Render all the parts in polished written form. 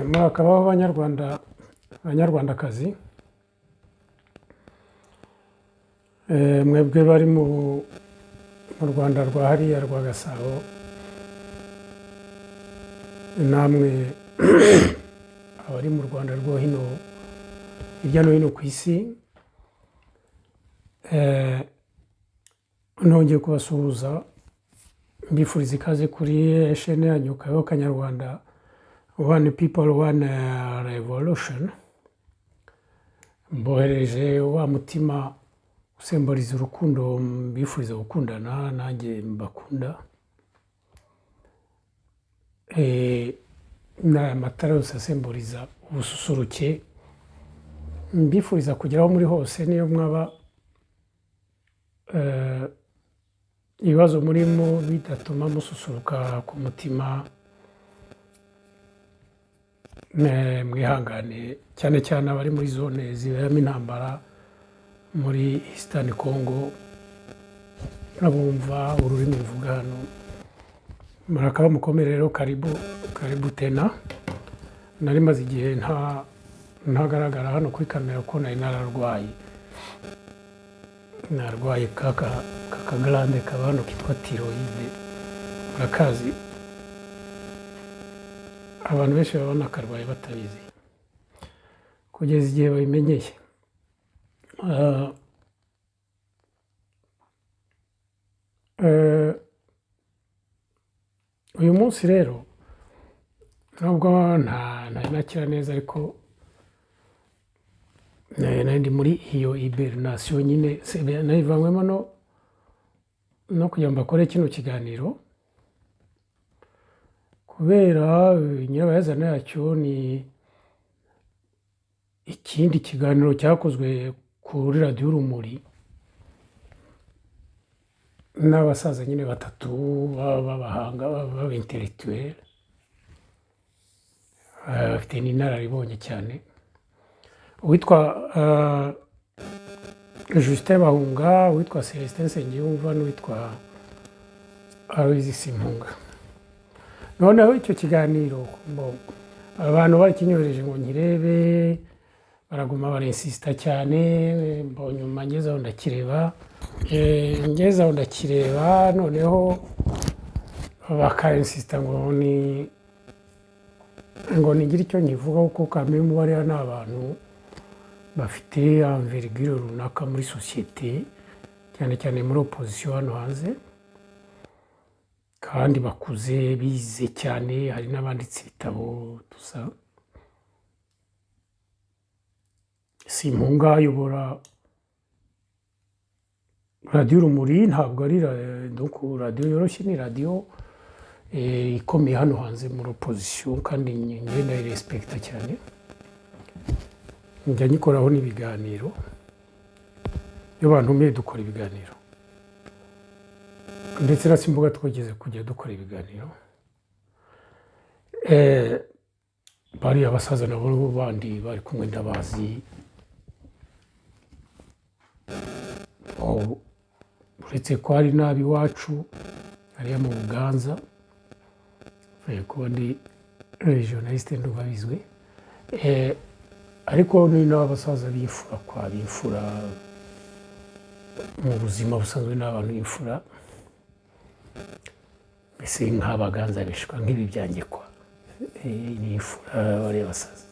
murakabaho abanyarwandakazi, mwebwe bari mu Rwanda rwa hariya rwa Gasabo, namwe abari mu Rwanda rwo hino hirya no hino ku isi, nongeye kubasuhuza mbifuriza ikaze kuri chaîne yanyu Kabeho Kanyarwanda, One People One Revolution. Mbohereje wa mutima usemboriza urukundo, mbifuriza gukundana nanjye mbakunda. Na matara yose asemboriza ubususuruke, mbifuriza kugeraho muri hose, niyo mwaba ibibazo murimo bidatuma mususuruka ku mutima, mwihangane, cyane cyane abari muri zone ziberamo intambara muri Eastern Congo, abumva ururimi ruvuga hano. Murakaba mukomere rero, karibu tena. Nari maze igihe ntagaragara hano kuri kamera ko nari narwaye kakagarande kaba hano kitwa tiroide. Murakazi, abantu benshi baba nakarwaye batabizi kugeza igihe babimenyeye. Uyu munsi rero nubwo ntari nakira neza, ariko nari muri iyo hibernation nyine, nayivanyemo no kugira ngo bakore kino kiganiro, kubera nyirabayazana yacyo ni ikindi kiganiro cyakozwe kuri radiyo Urumuri n'abasaza nyine batatu b'abahanga b'intellectuel, bafite n'inararibonye cyane, uwitwa Justin Bahunga, uwitwa Celestin Nsengiyumva, n'uwitwa Aloys Simpunga. Noneho icyo kiganiro abantu bakinyohereje ngo nkirebe, baraguma barinsista cyane, nyuma ngezaho ndakireba, noneho bakarinsista ngo nigire icyo nkivugaho, kuko kamwe mu bariya ni abantu bafite envergure runaka muri sosiyete, cyane cyane muri opposition hano hanze, kandi bakuze bize cyane, hari n'abanditse ibitabo dusa. Simpunga ayobora radiyo Urumuri, ntabwo ari radiyo yoroshye, ni radiyo ikomeye hano hanze muri opposition, kandi njye ndayirespekta cyane. Njya nyikoraho n'ibiganiro, iyo bantumiye dukora ibiganiro, ndetse na Simbuga twageze kujya dukora ibiganiro. Bariya basaza nabo bandi bari kumwe ndabazi, uretse ko hari n'abi iwacu hariya mu Buganza, kuba ndi regionaliste ndubabizwe, ariko ni n'abasaza b'imfura mu buzima busanzwe, n'abantu b'imfura, mbese nk'Abaganza bishwa nk'ibi byanjye kwa ni imfura, bariya basaza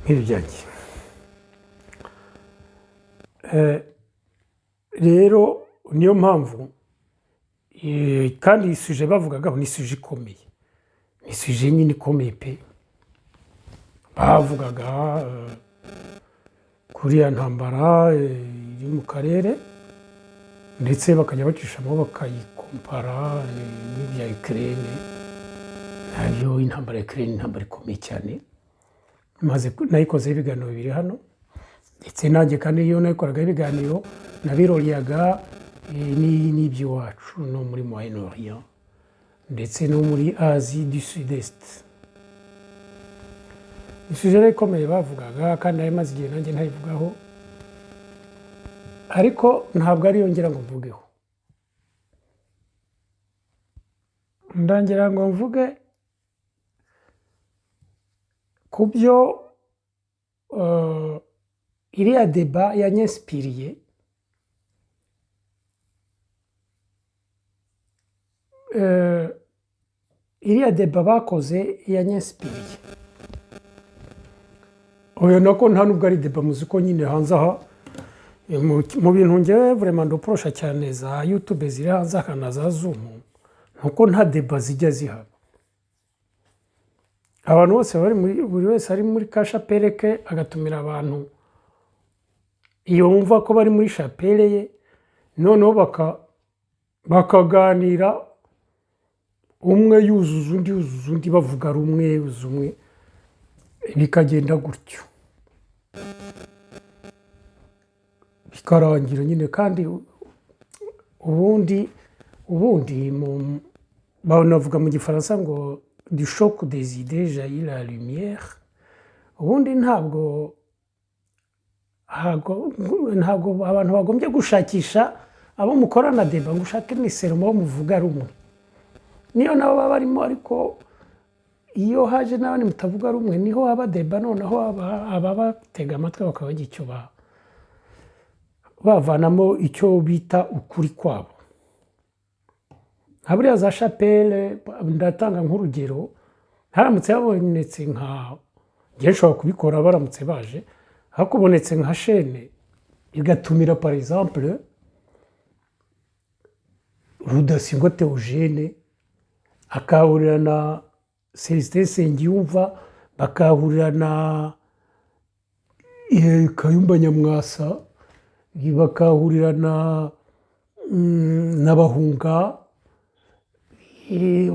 nk'ibi byanjye. Rero niyo mpamvu, kandi isuje bavugagaho ni isuje ikomeye, ni isuje nyine ikomeye pe. Bavugaga kuri ya ntambara iri mu karere, ndetse bakajya bacishamo bakayikompara n'ibya Ukraine. Nabyo intambara ya Ukraine, intambara ikomeye cyane, maze nayikozeho ibiganiro bibiri hano, ndetse nanjye kandi iyo nayikoraga ibiganiro nabiroriyaga n'iby'iwacu no muri Moyen-Orient, ndetse no muri Asie du Sud-Est. Isuje ikomeye bavugaga, kandi nari maze igihe nanjye ntayivugaho, ariko ntabwo ariyo ngira ngo mvugeho. Ndangira ngo mvuge ku byo iriya deba yanyesipiriye iriya deba bakoze yanyesipiriye oya nako nta nubwo ari deba muzi ko nyine hanze aha mu bintu ngewe vraiment ndoporosha cyane za YouTube ziri hanze aha na za Zoom nuko nta deba zijya zihaba abantu bose buri wese ari muri ka shapele ke agatumira abantu iyo wumva ko bari muri shapele ye noneho bakaganira umwe yuzuza undi bavuga rumwe yuzuza umwe bikagenda gutyo bikarangira nyine kandi ubundi banavuga mu gifaransa ngo du choc des idées jaillit la lumière ubundi ntabwo abantu bagombye gushakisha abo mukorana deba ngo ushake n'iserumo bo muvuga rumwe niyo nabo baba barimo ariko iyo haje n'abandi mutavuga rumwe niho haba deba noneho aba batega amatwi bakaba bagira icyo bavanamo icyo bita ukuri kwabo nka buriya za shapele ndatanga nk'urugero haramutse habonetse nka njye nshobora kubikora baramutse baje hakubonetse nka shene igatumira par exemple Rudasingwa Theogene akahurira na Celestin Nsengiyumva bakahurira na Kayumba Nyamwasa bakahurira n'abahunga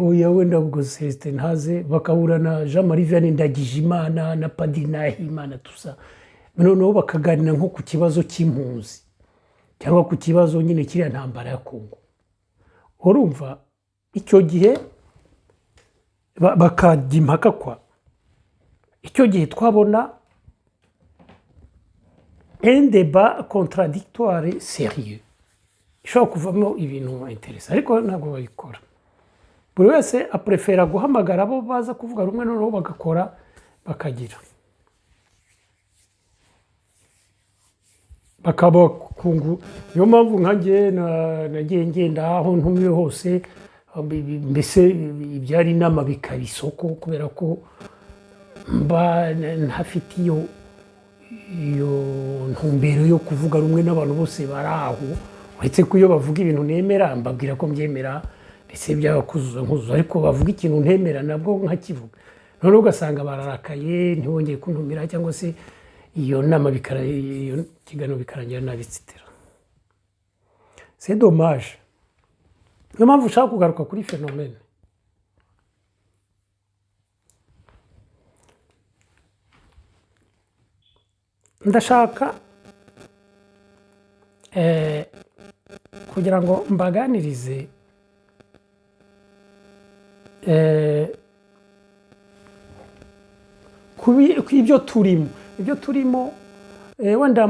oya wenda ubwo Celestin ntaze bakahurira na Jean Marie Vianney Ndagijimana na Padiri Nahimana tusa noneho bakaganira nko ku kibazo cy'impunzi cyangwa ku kibazo nyine kiriya ntambara ya Kongo urumva icyo gihe bakajya impaka kwa icyo gihe twabona un débat contradictoire sérieux ishobora kuvamo ibintu interesa ariko ntabwo babikora buri wese aprefera guhamagara abo baza kuvuga rumwe noneho bagakora bakagira bakabakungu niyo mpamvu nkanjye nagiye ngenda aho ntumiwe hose mbese ibyari inama bikaba isoko kubera ko mba ntafite iyo ntumbero yo kuvuga rumwe n'abantu bose bari aho uretse ko iyo bavuga ibintu nemera mbabwira ko mbyemera mbese byaba kuzuza ariko bavuga ikintu ntemera nabwo nkakivuga noneho ugasanga bararakaye ntibongeye kuntumira cyangwa se iyo nama iyo kiganiro bikarangira nabitsitira c'est dommage niyo mpamvu ushaka kugaruka kuri phénomène ndashaka kugira ngo mbaganirize ku ibyo turimo wenda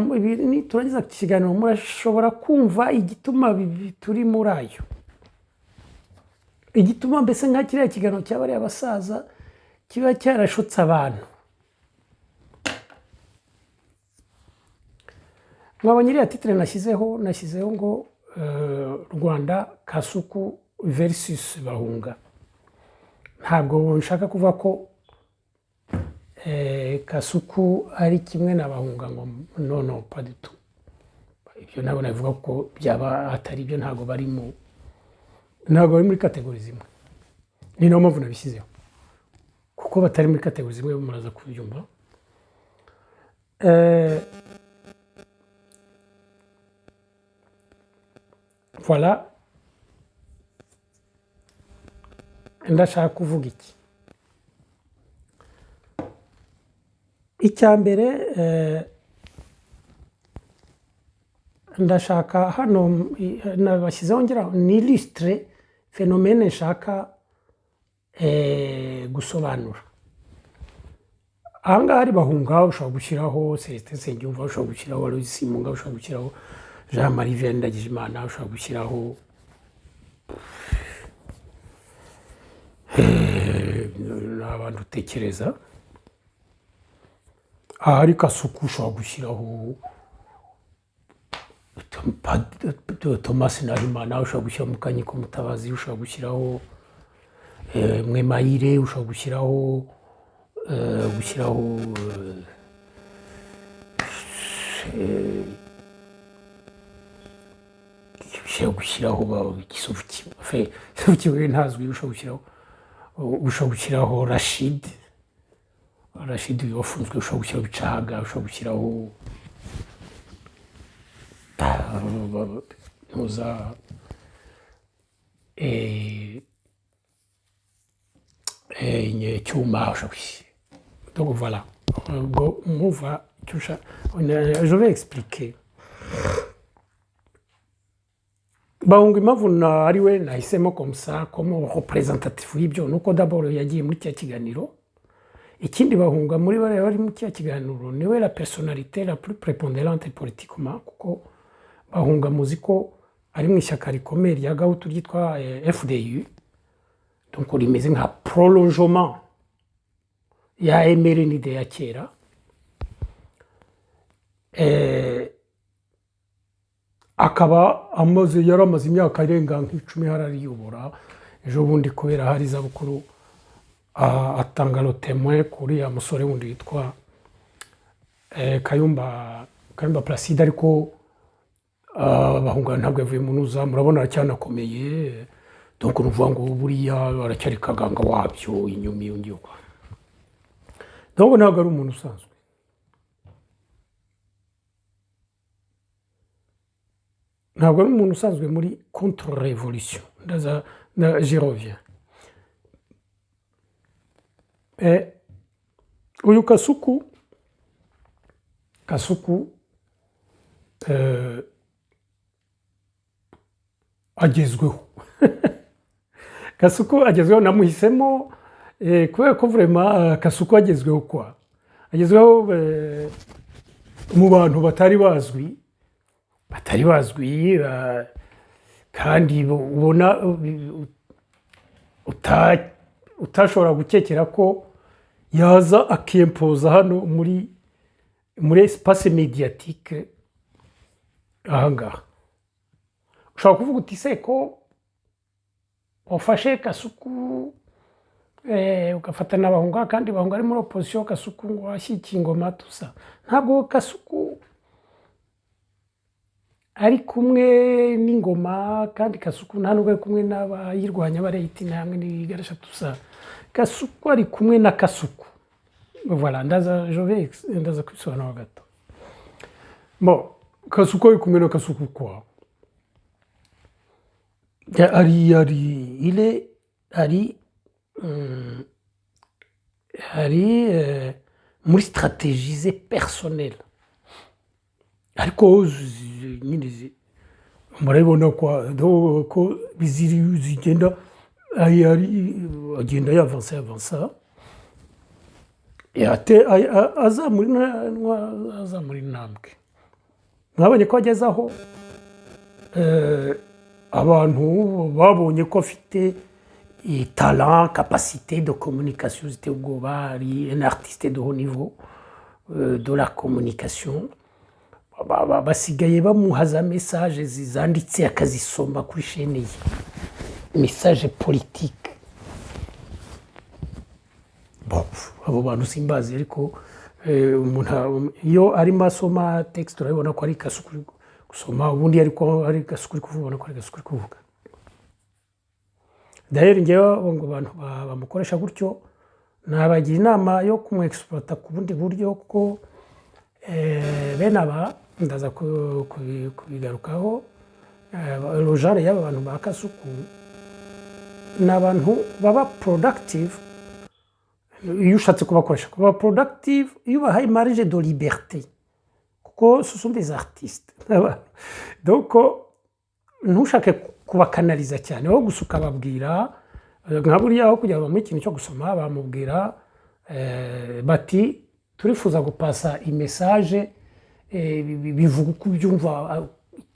turangiza ikiganiro murashobora kumva igituma turi muri ayo igituma mbese nka kiriya kiganiro cy'abariya basaza kiba cyarashutse abantu mwabonye iriya titire nashyizeho ngo Rwanda Kasuku versus Bahunga ntabwo nshaka kuvuga ko Kasuku ari kimwe na Bahunga ngo no pas du tout ibyo ntabwo navuga ko byaba atari ibyo ntabwo bari muri kategori zimwe ni nayo mpamvu nabishyizeho kuko batari muri kategori zimwe muraza kubyumva voilà ndashaka kuvuga iki icya mbere ndashaka hano nabashyizeho ngira ni listre phénomène nshaka gusobanura ahangaha hari Bahunga ushobora gushyiraho Celestin Nsengiyumva ushobora gushyiraho Aloys Simunga ushobora gushyiraho Jean Marie Vianney Ndagijimana ushobora gushyiraho n'abantu utekereza ahari kasuku ushobora gushyiraho Thomas Nahimana, ushobora gushyiraho Mukanyiko Mutabazi, ushobora gushyiraho Mwemayire, ushobora gushyiraho Gisovuki we ntazwi, ushobora gushyiraho Rashid wafunzwe, ushobora gushyiraho Bicahaga, ushobora gushyiraho ntuza Cyuma, ushobora gushyira. Donc voilà, on va, je vais expliquer. Bahunga impamvu ari we nahisemo comme ça comme représentatif w'ibyo nuko d'abord yagiye muri cya kiganiro. Ikindi Bahunga muri bari mu cya kiganiro niwe la personnalité la plus prépondérante politiquement, kuko Bahunga muzi ko ari mu ishyaka rikomeye rya Gahutu ryitwa FDU, donc rimeze nka prolongement ya MRND ya kera. Akaba yaramaze imyaka irenga nk'icumi harariyobora. Ejo bundi kubera hari izabukuru atanga le témoin kuri ya musore wundi witwa Kayumba Placide, ariko Bahunga ntabwo yavuye mu ntuza, murabona aracyanakomeye. Donc nuvuga ngo buriya aracyari kaganga wabyo inyuma iyo ngiyo. Donc ntabwo ari umuntu usanzwe. Ntabwo ari umuntu usanzwe muri contre-révolution. J'y reviens. Uyu Kasuku agezweho. Kasuku agezweho, namuhisemo kubera ko vraiment Kasuku agezweho kwa. Agezweho mu bantu batari bazwi kandi ubona utashobora gukekera ko yaza akimpoza hano muri espace médiatique ahangaha. Ushobora kuvuga uti se ko ufashe Kasuku ugafata n'Abahunga kandi Bahunga ari muri opposition, Kasuku ngo ashyikiye ingoma tusa. Ntabwo Kasuku ari kumwe n'ingoma, kandi Kasuku nta nubwo ari kumwe n'abayirwanya barayiti namwe n'igarasha tusa. Kasuku ari kumwe na Kasuku. Voilà, ndaza kwisobanura gato. Bon, Kasuku ari kumwe na Kasuku kwa. Muri stratégie ze personnelle. Ariko nyine murabona ko zigenda agenda yavansa aza muri ntambwe. Mwabonye ko ageze aho abantu babonye ko afite talent, capacité de communication ziteye ubwoba, ari un artiste de haut niveau de la communication. Basigaye bamuhaza message zanditse akazisoma kuri chaîne ye, message politique. Bon, abo bantu simbazi, ariko iyo arimo asoma texte urabona ko ari Kasuku gusoma, ubundi ariko ari Kasuku kuvuga ko ari Kasuku kuvuga. D'ailleurs ngewe ngo abantu bamukoresha gutyo nabagira inama yo kumwexploiter ku bundi buryo, kuko bene aba ndaza kubigarukaho. Rojare y'aba bantu ba Kasuku n'abantu baba productive. Iyo ushatse kubakoresha kuba productive, iyo bahaye marge de liberté, kuko ce sont des artistes. Donc ntushake kubakanaliza cyane, aho gusuka babwira nka buriya aho kujya mu ikintu cyo gusoma bamubwira bati turifuza gupasa imessage bivuga uko byumva,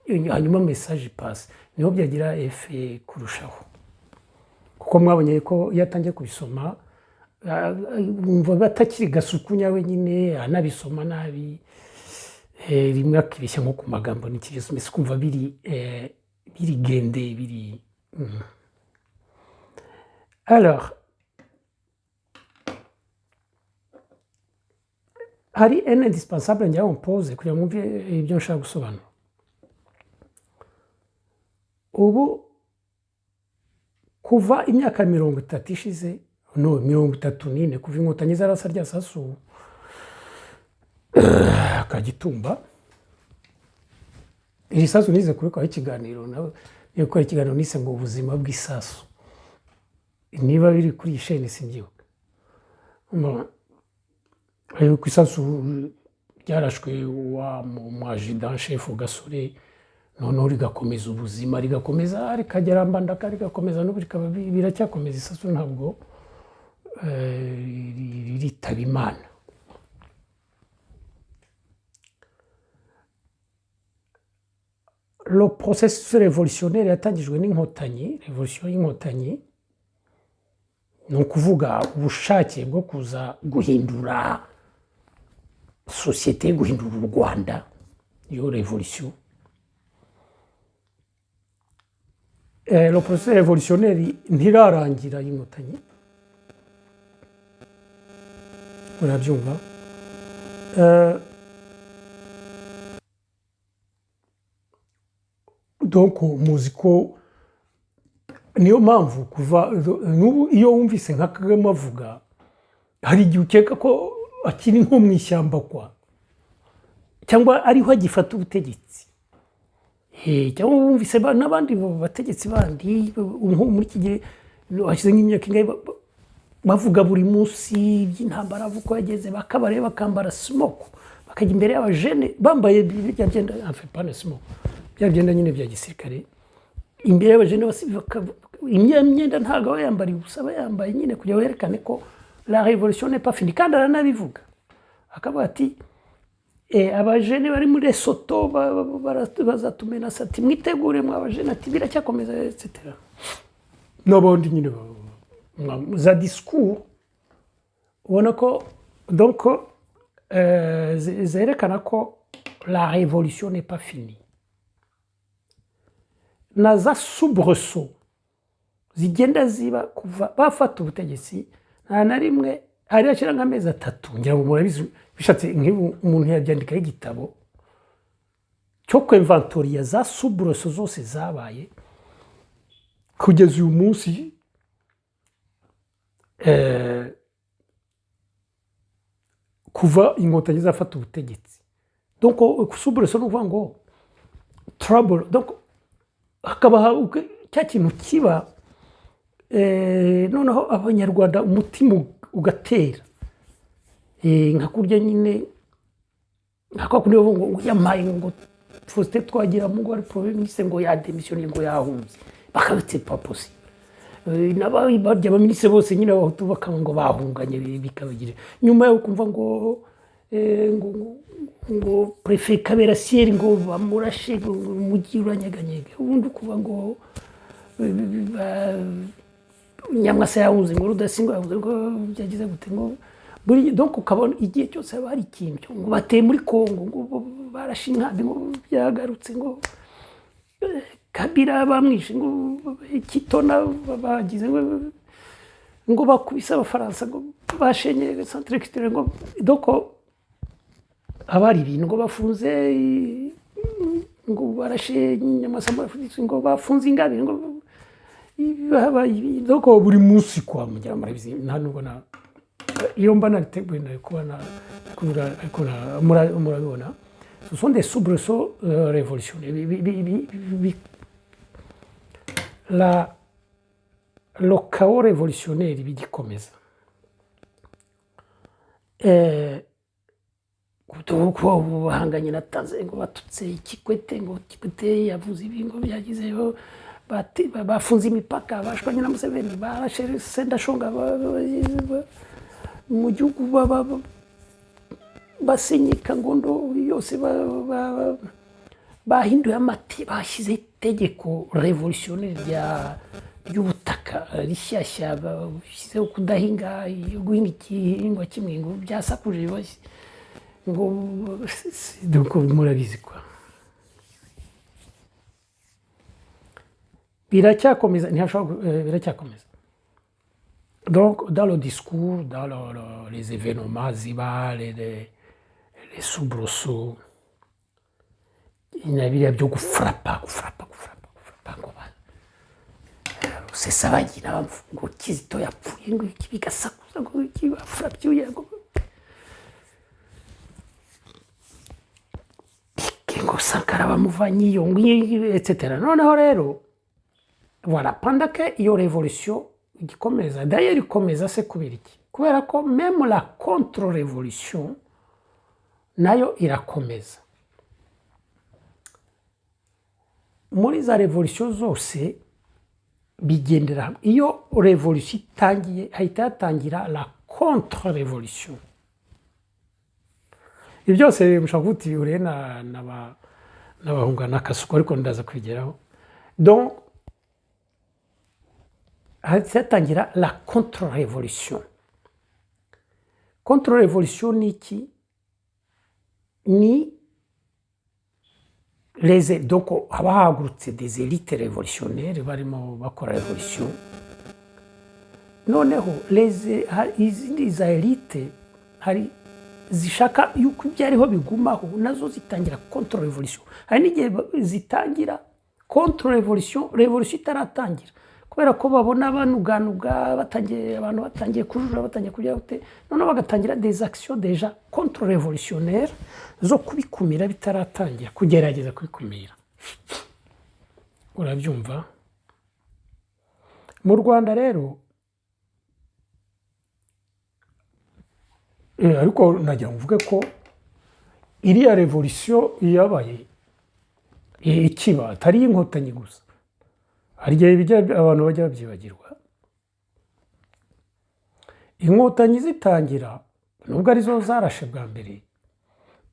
hanyuma message passe, niho byagira effet kurushaho. Kuko mwabonye ko yatangiye kubisoma wumva batakiri gasuku nyawe nyine anabisoma nabi rimwe akibeshya nko ku magambo n'ikigezi mbese ukumva biri gende biri alors hari un indispensable njya pose kugira ngo mwumve ibyo nshaka gusobanura ubu kuva imyaka 30 ishize no 34 kuva inkotanyi zarasa rya sasu Kagitumba iri sasu nize kureka ikiganiro nawe yako ikiganiro nise ngo ubuzima bw'isasu niba biri kuri chaîne singibuka ayo kwisasu ryarashwe wa mu adjudant chef Gasore none rigakomeza ubuzima rigakomeza rikagera mbandaka rigakomeza no biracyakomeza isasu ntabwo ritaba Imana le processus révolutionnaire yatangijwe n'inkotanyi révolution y'inkotanyi no kuvuga ubushake bwo kuza guhindura société guhindura u Rwanda iyo révolution le processus révolutionnaire ntirarangira y'inkotanyi urabyumva donc muziko niyo mpamvu kuva n'ubu iyo wumvise nka Kagame avuga hari igihe ukeka ko akiri nko mu ishyamba kwa cyangwa ariho agifata ubutegetsi cyangwa wumvise n'abandi bategetsi bandi muri iki gihe hashize nk'imyaka ingahe bavuga buri munsi by'intambara avuko yageze bakabareba bakambara smoke bakajya imbere y'abajene bambaye bya byenda enfin pas smoke bya byenda nyine bya gisirikare imbere y'abajene imyenda ntago yambari usaba yambaye nyine kugira werekane ko la révolution n'est pas finie kandi aranabivuga akavuga ati abajene bari muri Lesotho bazatumena sati mwitegure mwa abajene ati biracyakomeza etc n'abandi nyine za discours ubona ko donc zerekana ko la révolution n'est pas finie na za soubresaut zigenda ziba kuva bafata ubutegetsi nta na rimwe hari akira nk'amezi 3 ngira ngo murabizi bishatse umuntu yabyandikaho igitabo cyo kwinventoria za soubresaut zose zabaye kugeza uyu munsi kuva inkotanyi zafata ubutegetsi donc soubresaut no kuvuga ngo trouble donc hakaba cya kintu kiba noneho abanyarwanda umutima ugatera nka kurya nyine nka kundi ngo yamaye ngo Faustin Twagiramungu ari premier ministre ngo ya démissionné ngo yahunze bakabitse pas possible n'abayi barya abaminisitiri bose nyine abahutu bakaba ngo bahunganye bikabagira nyuma yo kumva ngo prefet Kabera Sieri ngo bamurashe umujyi uranyeganyega ubundi kuva ngo Nyamwasa yahunze ngo Rudasingwa yahunze ngo byagize gute ngo buri donc ukabona igihe cyose haba hari ikintu ngo bateye muri Kongo ngo barashinga ngo byagarutse ngo Kabira bamwishe ngo Kitona bagize ngo bakubise abafaransa ngo bashenye centre culturel ngo doko abari ibintu ngo bafunze ngo barashe Nyamwasa ngo bafunze Ingabire ngo doko buri munsi kwa mugira marabizi nta nubwo na iyo mba nariteguye nayo kubana kura ariko murabibona ce sont des soubresauts révolutionnaires le chaos révolutionnaire bigikomeza kuko bahanganye na Tanzania ngo batutse Kikwete ngo Kikwete yavuze ibingo byagizeho bafunze imipaka bashwanye na Museveni barashe Sendashonga mu gihugu basenyika ngondo yose bahinduye amati bashyize itegeko révolutionnaire ry'ubutaka rishyashya bashyizeho kudahinga guhinga igihingwa kimwe ngo byasakuje ngo murabizi kwa biracyakomeza biracyakomeza. Donc dans le discours, dans les événements ziba les soubresauts, biriya byo gufrapa ngo usesabagina ngo Kizito yapfuye ngo iki bigasakuza ngo iki bafrapye ngo Sankara bamuvanye iyo etc. Noneho rero voilà, pendant que iyo révolution igikomeza, d'ailleurs ikomeza se kubera iki? Kubera ko même la contre-révolution nayo irakomeza. Muri za révolution zose bigendera, iyo révolution itangiye hahita hatangira la contre-révolution. Ibyo byose mushaka kuti ure n'abahunga n'akasuko ariko ndaza kwigeraho. Donc hatangira la contre-révolution. Contre-révolution ni iki? Ni donc haba hagurutse des élites révolutionnaires barimo bakora révolution. Noneho izindi za élite hari zishaka yuko ibyariho bigumaho, nazo zitangira contre-révolution. Hari n'igihe zitangira contre-révolution, révolution itaratangira, kubera ko babona banuganuga abantu batangiye kujura, batangiye kujya gute, noneho bagatangira des actions déjà contre-révolutionnaires zo kubikumira bitaratangira, kugerageza kubikumira. Urabyumva? Mu Rwanda rero ariko nagira mvuge ko iriya revolution yabaye ikiba atari inkotanyi gusa, hari igihe abantu bajya babyibagirwa. Inkotanyi zitangira nubwo arizo zarashe bwa mbere,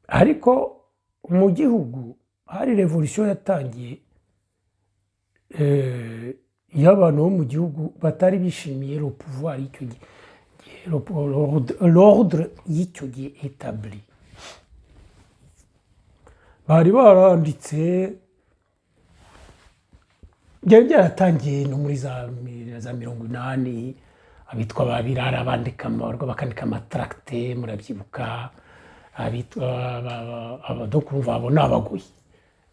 ariko mu gihugu hari revolution yatangiye y'abantu bo mu gihugu batari bishimiye le pouvoir y'icyo gihe, l'ordre y'icyo gihe établi. Bari baranditse byari byaratangiye no muri za 80, abitwa babirara bandika bakandika amatracte, murabyibuka, abitwa abadokumva abo n'abagoyi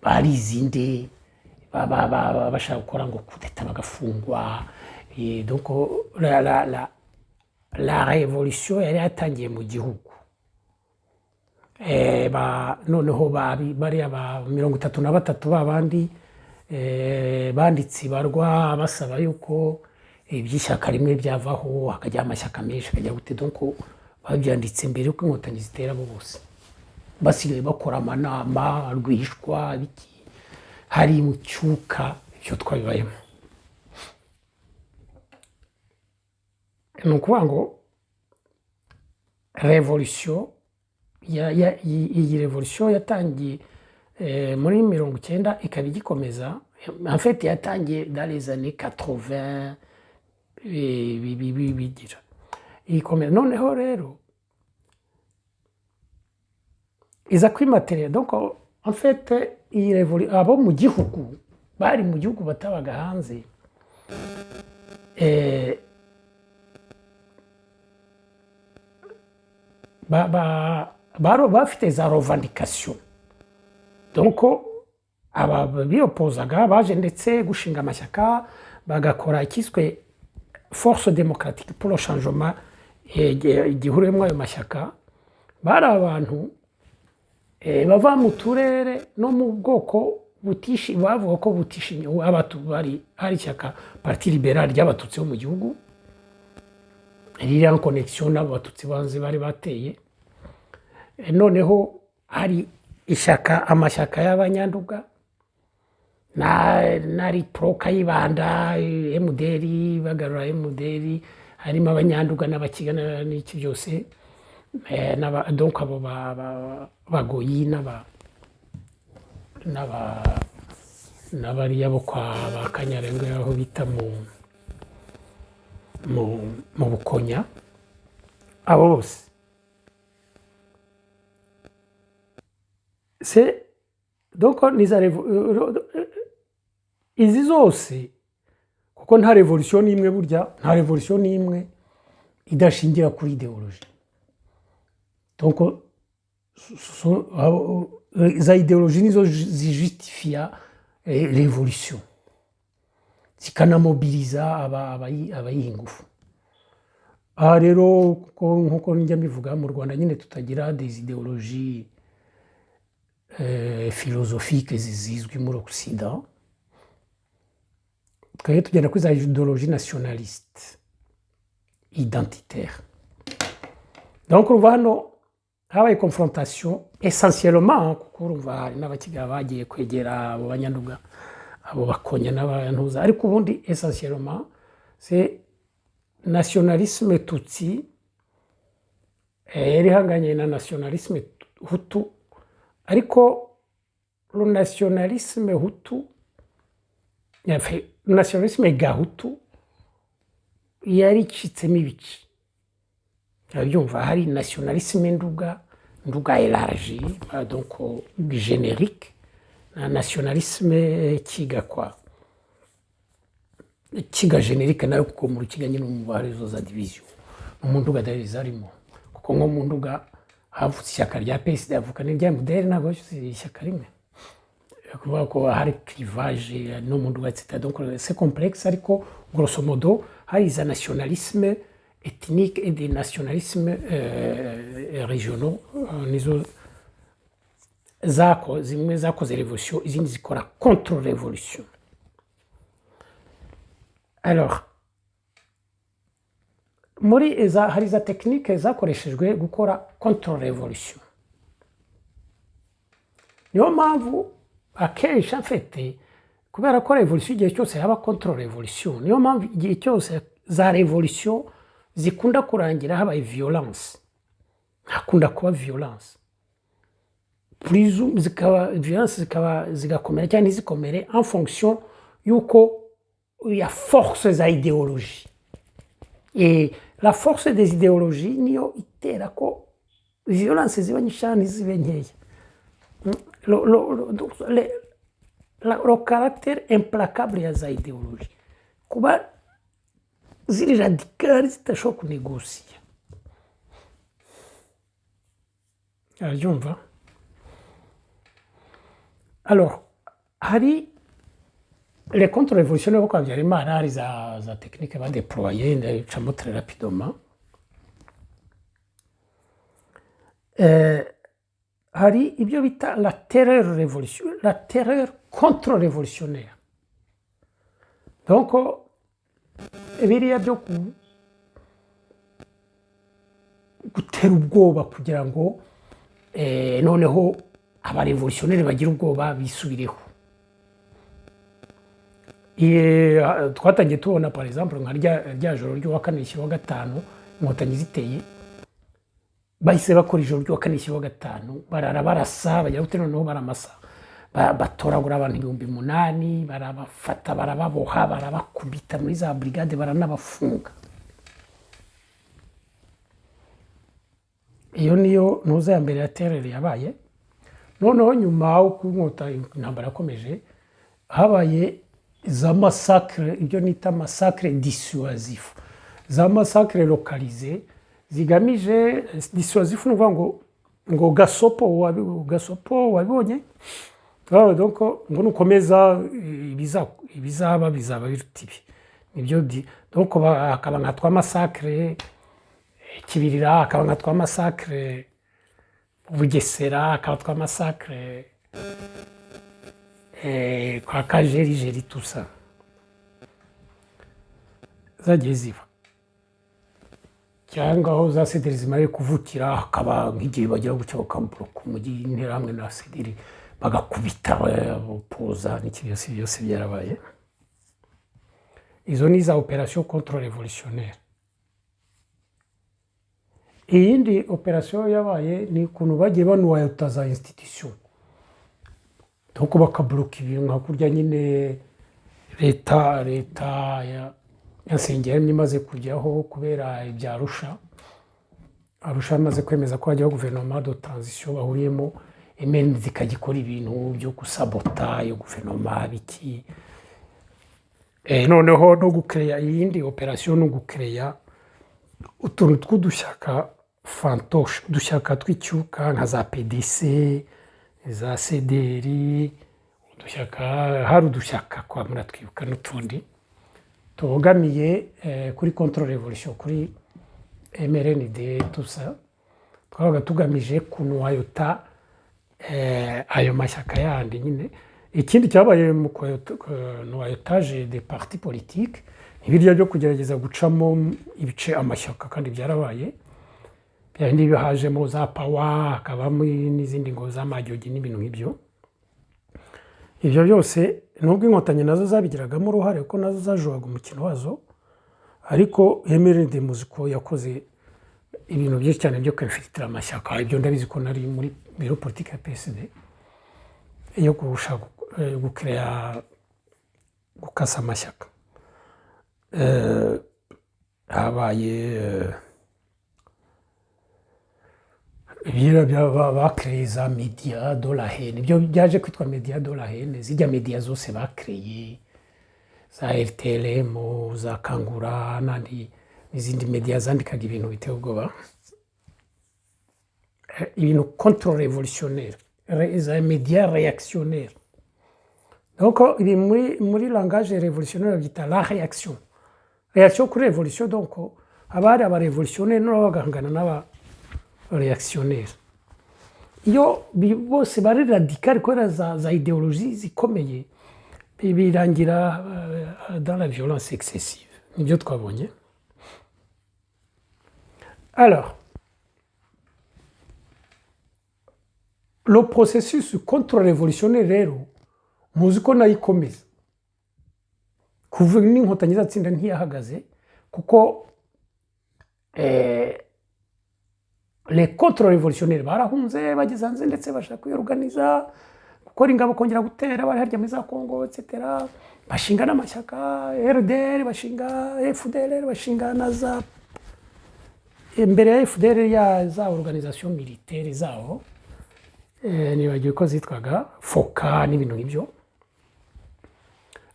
barizinde bashaka gukora ngo kudeta bagafungwa. Donc la révolution yari yatangiye mu gihugu. Noneho bari aba 33 babandi banditsi barwa basaba yuko iby'ishyaka rimwe byavaho hakajya amashyaka menshi akajya gute. Donc babyanditse mbere yuko inkotanyi zitera bose, basigaye bakora amanama rwihishwa biki, hari mu cyuka icyo twabibayemo. Ni ukuvuga ngo revolution iyi revolution yatangiye muri 90 ikaba igikomeza. En fait yatangiye dans les années 80 bigira ikomeza. Noneho rero iza kwimateriya. Donc en fait iyi revolution abo mu gihugu bari mu gihugu batabaga hanze bafite za revendication. Donc biopozaga baje ndetse gushinga amashyaka bagakora ikiswe force démocratique pour le changement, igihuriyemo ayo mashyaka. Bari abantu bava mu turere no mu bwoko bavuga ko butishimye bari hari ishyaka Parti Libéral ry'abatutsi bo mu gihugu, riri en connexion n'abatutsi banze bari bateye. Noneho hari ishyaka amashyaka y'abanyanduga nari pro Kayibanda, MDR, bagarura MDR, harimo abanyanduga n'abakigana n'iki byose. Donc abo bagoyi n'abari yabo kwa Bakanyarengwe aho bita mu Bukonya abo bose donc izi zose kuko nta revolution n'imwe burya nta revolution n'imwe idashingira kuri ideologie donc za ideologie nizo zijustifia revolution zikanamobiliza abayiha ingufu. Aha rero nkuko njya mbivuga mu Rwanda nyine tutagira des idéologies philosophiques zizizwi muri Occident, twari tugenda kuri za idéologie nationaliste identitaire. Donc urumva hano habaye confrontation essentiellement kuko urumva hari n'abakiga bagiye kwegera abo banyanduga abo Bakonya n'abantuza, ariko ubundi essentiellement c'est nationalisme tutsi yari hanganye na nationalisme hutu, ariko le nationalisme hutu nationalisme gahutu yari icitsemo ibice. Byumva hari nationalisme nduga élargi donc générique na nationalisme kiga kwa kiga générique nayo kuko mu kiga nyine mu barizo za division umuntu gadariza arimo kuko nko mu nduga havutse ishyaka rya PSD avuka n'irya MDR nabo ishyaka rimwe kuvuga ko hari clivage no mu nduga etc. Donc c'est complexe, ariko grosso modo hari za nationalisme ethnique et des nationalismes régionaux nizo zimwe zakoze revolution izindi zikora contre revolution. Alors muri hari za technique zakoreshejwe gukora contre revolution, niyo mpamvu akenshi afite kubera ko revolution igihe cyose yaba contre revolution, niyo mpamvu igihe cyose za revolution zikunda kurangira habaye violence, hakunda kuba violence plus zikaba violence zigakomera cyane zikomere en fonction yuko ya force za idéologie. Et la force des idéologies niyo itera ko violence ziba nyishani zibe nkeya. Le caractère implacable ya za idéologie kuba ziri radical zitashobora kunegosiya. Arabyumva? Alors hari les contre-révolutionnaires bako Habyarimana hari za technique badéployé ndacamo très rapidement. Hari ibyo bita la terreur révolution, la terreur contre-révolutionnaire. Donc biriya byo gutera ubwoba kugira ngo noneho abarevolutionnaire bagira ubwoba bisubireho. Twatangiye tubona par exemple nka rya joro ryo wa 4 wa 5 inkotanyi ziteye bahise bakora ijoro ryo wa 4 wa 5 barara barasa bajya gute noneho baramasa batoragura abantu 8,000 barabafata barababoha barabakubita muri za brigade baranabafunga. Iyo niyo ntuza ya mbere ya terror yabaye. Noneho nyuma uko intambara yakomeje habaye za massacre, ibyo nita massacre dissuasif, za massacre localisé zigamije dissuasif n'uvuga ngo gasopo wabibonye. Donc ngo nukomeza bizaba biruta ibi nibyo donc akaba nka twa massacre Kibirira, akaba nka twa massacre Bugesera, akaba twa massacre kwa Kajeri tout ça zagiye ziba cyangwa aho za sederi zimaye kuvukira hakaba nk'igihe bagira guca bakambura mu gihe intera hamwe na sederi bagakubita poza n'iki byose byarabaye. Izo ni za opération contre-révolutionnaire. Iyindi opération yabaye ni ukuntu bagiye banuwayota za institution, donc bakabloka ibintu nka kurya nyine leta insengero imaze kujyaho kubera ibya Arusha. Arusha amaze kwemeza ko hajyaho guverinoma de transition bahuriyemo, MN zikagikora ibintu byo gusabota iyo guverinoma biki. Noneho no gukereya iyindi operation, no gukereya utuntu tw'udushyaka fantoche, udushyaka tw'icyuka nka za PDC, za CDR, udushyaka, hari udushyaka kwa muratwibuka n'utundi tubogamiye kuri contre revolution, kuri MRND, tusa twabaga tugamije kunuwayota ayo mashyaka yandi nyine. Ikindi cyabaye mu nuwayotage des partis politiques, ibiryo byo kugerageza gucamo ibice amashyaka, kandi byarabaye byandi bihajemo za power, hakabamo n'izindi ngo za majyogi n'ibintu nk'ibyo. Ibyo byose nubwo inkotanyi nazo zabigiragamo uruhare kuko nazo zajuwaga umukino wazo, ariko MRND muziko yakoze ibintu byinshi cyane byo kwifitira amashyaka. Ibyo ndabizi ko nari muri biro politique ya PSD yo gushaka gukereya, gukasa amashyaka. Habaye bakreye za media de la haine, ibyo byaje kwitwa media de la haine. Zijya media zose bakreye, za RTLM, za Kangura n'izindi media zandikaga ibintu biteye ubwoba, ibintu contre révolutionnaire, za media réactionnaire. Donc ibi muri langage révolutionnaire byita la réaction. Réaction kuri révolution, donc abari aba révolutionnaire no bagahangana n'aba réactionnaire. Iyo bose bari radical kubera za idéologie zikomeye, birangira dans la violence excessive. Nibyo twabonye. Alors, le processus contre-révolutionnaire rero muzi ko nayikomeza kuva n'inkotanyi zatsinda ntiyahagaze, kuko les contre-révolutionnaires barahunze bageze hanze, ndetse bashaka kwiorganiza, gukora ingabo, kongera gutera, bari harya muri za Congo etc. Bashinga n'amashyaka, RDR bashinga, FDLR bashinga na za, imbere ya FDLR ya za organisation militaire zabo, nibagiwe ko zitwaga FOCA n'ibintu nk'ibyo,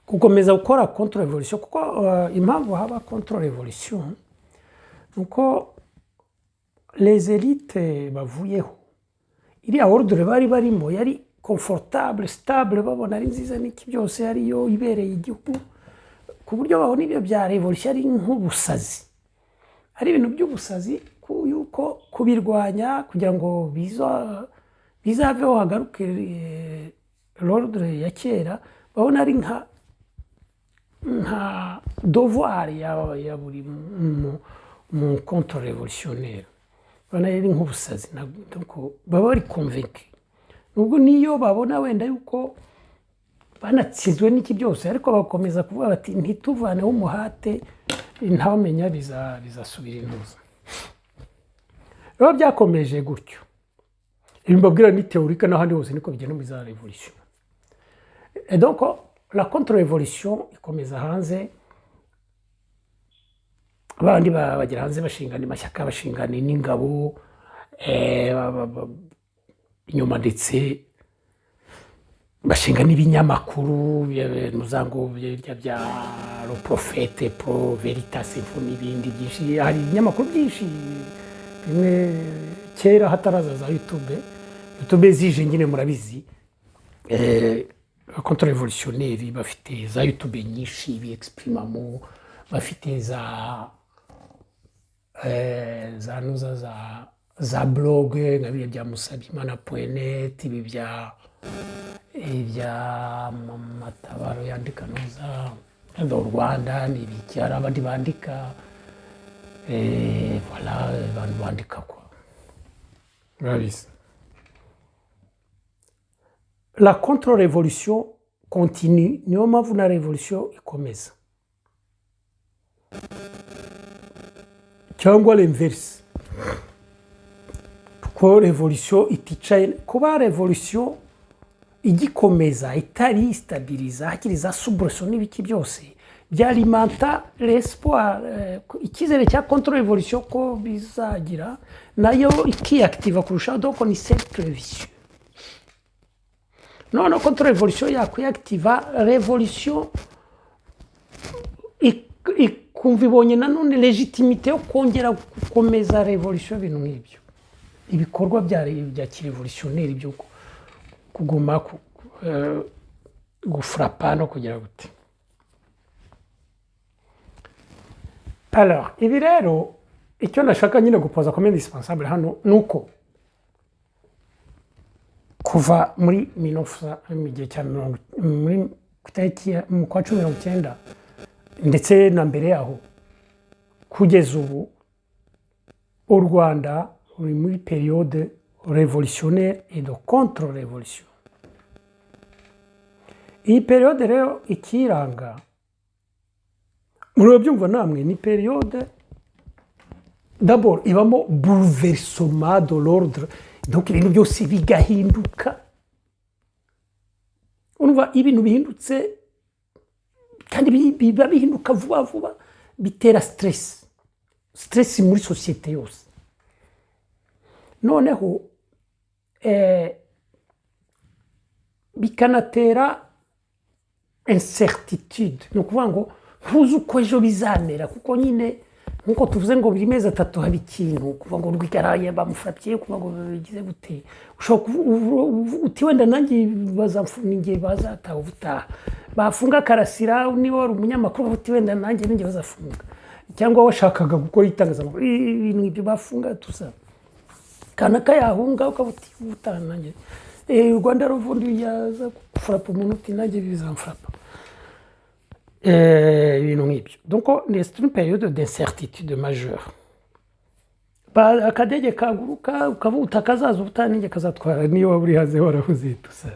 gukomeza gukora contre revolution. Kuko impamvu haba contre revolution nuko les élites bavuyeho, iriya ordre bari barimo yari confortable, stable, babona ari nziza n'iki byose ariyo ibereye igihugu, ku buryo babona ibyo bya revolution ari nk'ubusazi, ari ibintu by'ubusazi, yuko kubirwanya kugira ngo bizaveho hagaruke l'ordre ya kera, babona ari nka devoir ya buri mu contre révolutionnaire, babona ari nk'ubusazi. Baba bari convaincu, nubwo niyo babona wenda yuko banatsinzwe n'iki byose, ariko bakomeza kuvuga bati ntituvaneho umuhate, ntawamenya bizasubira intuza. Rero byakomeje gutyo. Ibi mbabwira ni théorique, n'ahandi hose niko bigenda muri za révolution. Et donc la contre-révolution ikomeza hanze, abandi bagera hanze bashingana amashyaka, bashingana n'ingabo, inyuma ndetse bashinga n'ibinyamakuru, muzango bya Le Prophète, Pro Veritas n'ibindi byinshi. Hari ibinyamakuru byinshi bimwe kera hataraza za YouTube zije nyine murabizi. Contre révolutionnaire bafite za YouTube nyinshi biexprimamo, bafite za blog nka bya musabimana.net, ibi bya Matabaro yandika noza do Rwanda n'ibiki, hari abandi bandika, voilà, abantu bandika kwa murabizi. La contre-révolution continue, niyo mpamvu na révolution ikomeza, cyangwa l'inverse, kuko révolution iticaye. Kuba révolution igikomeza itari stabiliza, hakiri za soubresaut n'ibiki byose, byalimenta l'espoir, icyizere cya contre revolution ko bizagira nayo ikiactiva kurushaho, donc ni cercle vicieux. Noneho contre revolution yakwiactiva, revolution ikumva ibonye nanone legitimite yo kongera gukomeza revolution, ibintu nk'ibyo, ibikorwa bya kirevolutionnaire byo kuguma gufrapa no kugira gute. Alors ibi rero icyo nashaka nyine gupoza comme indispensable hano nuko kuva muri 1900 muri mu kwa 19 ndetse na mbere yaho kugeza ubu u Rwanda ruri muri période révolutionnaire et de contre-révolution. Iyi période rero ikiranga murabyumva namwe, ni période d'abord ibamo bouleversement de l'ordre, donc ibintu byose bigahinduka. Urumva ibintu bihindutse kandi biba bihinduka vuba vuba, bitera stress muri société yose. Noneho bikanatera incertitude, ni ukuvuga ngo ntuzi uko ejo bizamera, kuko nyine nkuko tuvuze ngo buri mezi 3 hari ikintu, kuvuga ngo rwigaraye bamufatiye, kuvuga ngo bigize gute, uti wenda nanjye bazamfungiye bazataha ubutaha, bafunga Karasira niba wari umunyamakuru, uti wenda nanjye ninjye bazafunga, cyangwa washakaga gukora itangazamakuru, ibintu ibyo bafunga tusa kanaka yahunga ukabuti ubutaha nanjye Rwanda ruvundi yaza gufrapa umuntu, uti nanjye bizamfrapa, ibintu nk'ibyo. Donc c'est une période d'incertitude majeure. Akadege kaguruka ukavuga utakazaza ubutaha ninjye kazatwara, niyo waba uri hanze warahuze tusa,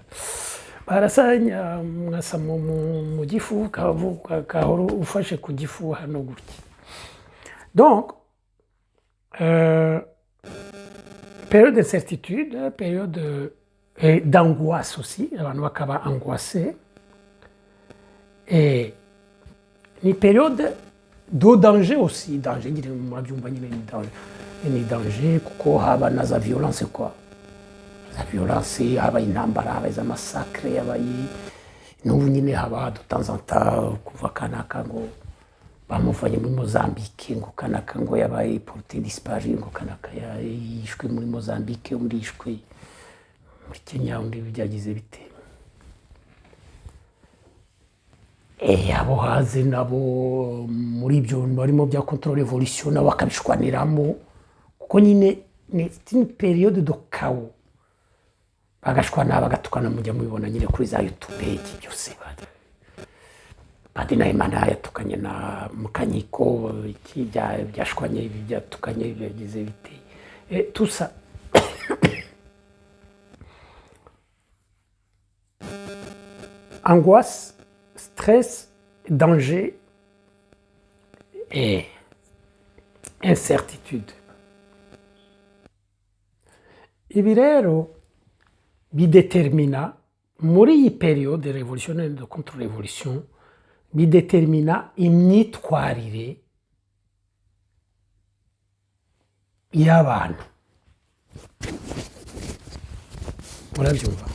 barasanya mwasa mu gifu kavuga kahoro ufashe ku gifu hano gutya. Donc période d'incertitude, période d'angoisse aussi, abantu bakaba angoissés, et ni période de danger aussi, danger nyine murabyumva nyine ni danger kuko haba na za violence quoi, za violence, haba intambara, haba za massacre, haba n'ubu nyine haba de temps en temps kuva kanaka ngo bamuvanye muri Mozambique, ngo kanaka ngo yabaye porté disparu, ngo kanaka yishwe muri Mozambique, undi yishwe muri Kenya, undi byagize bite. Abo haze nabo muri ibyo barimo bya contre revolution nabo bakabishwaniramo, kuko nyine ni une période de chaos, bagashwana bagatukana, mujya mubibona nyine kuri za YouTube iki byose. Padina Imana yatukanye na Mukanyiko, iki byashwanye byatukanye byagize bite, tout ça. Angoisse, stress, danger et incertitude. Ibi rero bidetermina muri iyi période révolutionnaire de contre-révolution, bidetermina imyitwarire y'abantu. Murabyumva?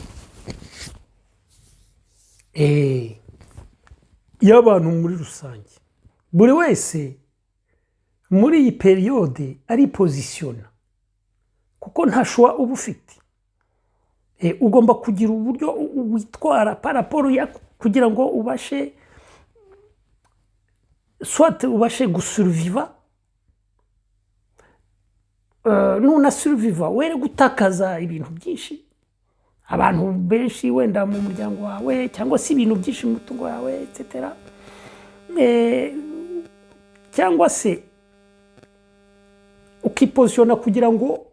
Y'abantu muri rusange, buri wese muri iyi période ari positiona, kuko nta choix uba ufite. Ugomba kugira uburyo witwara par rapport ya kugira ngo ubashe soit ubashe gusurviva, nuna surviva were gutakaza ibintu byinshi, abantu benshi wenda mu muryango wawe, cyangwa si ibintu byinshi mu mutungo wawe etc. Cyangwa se ukipozisiona kugira ngo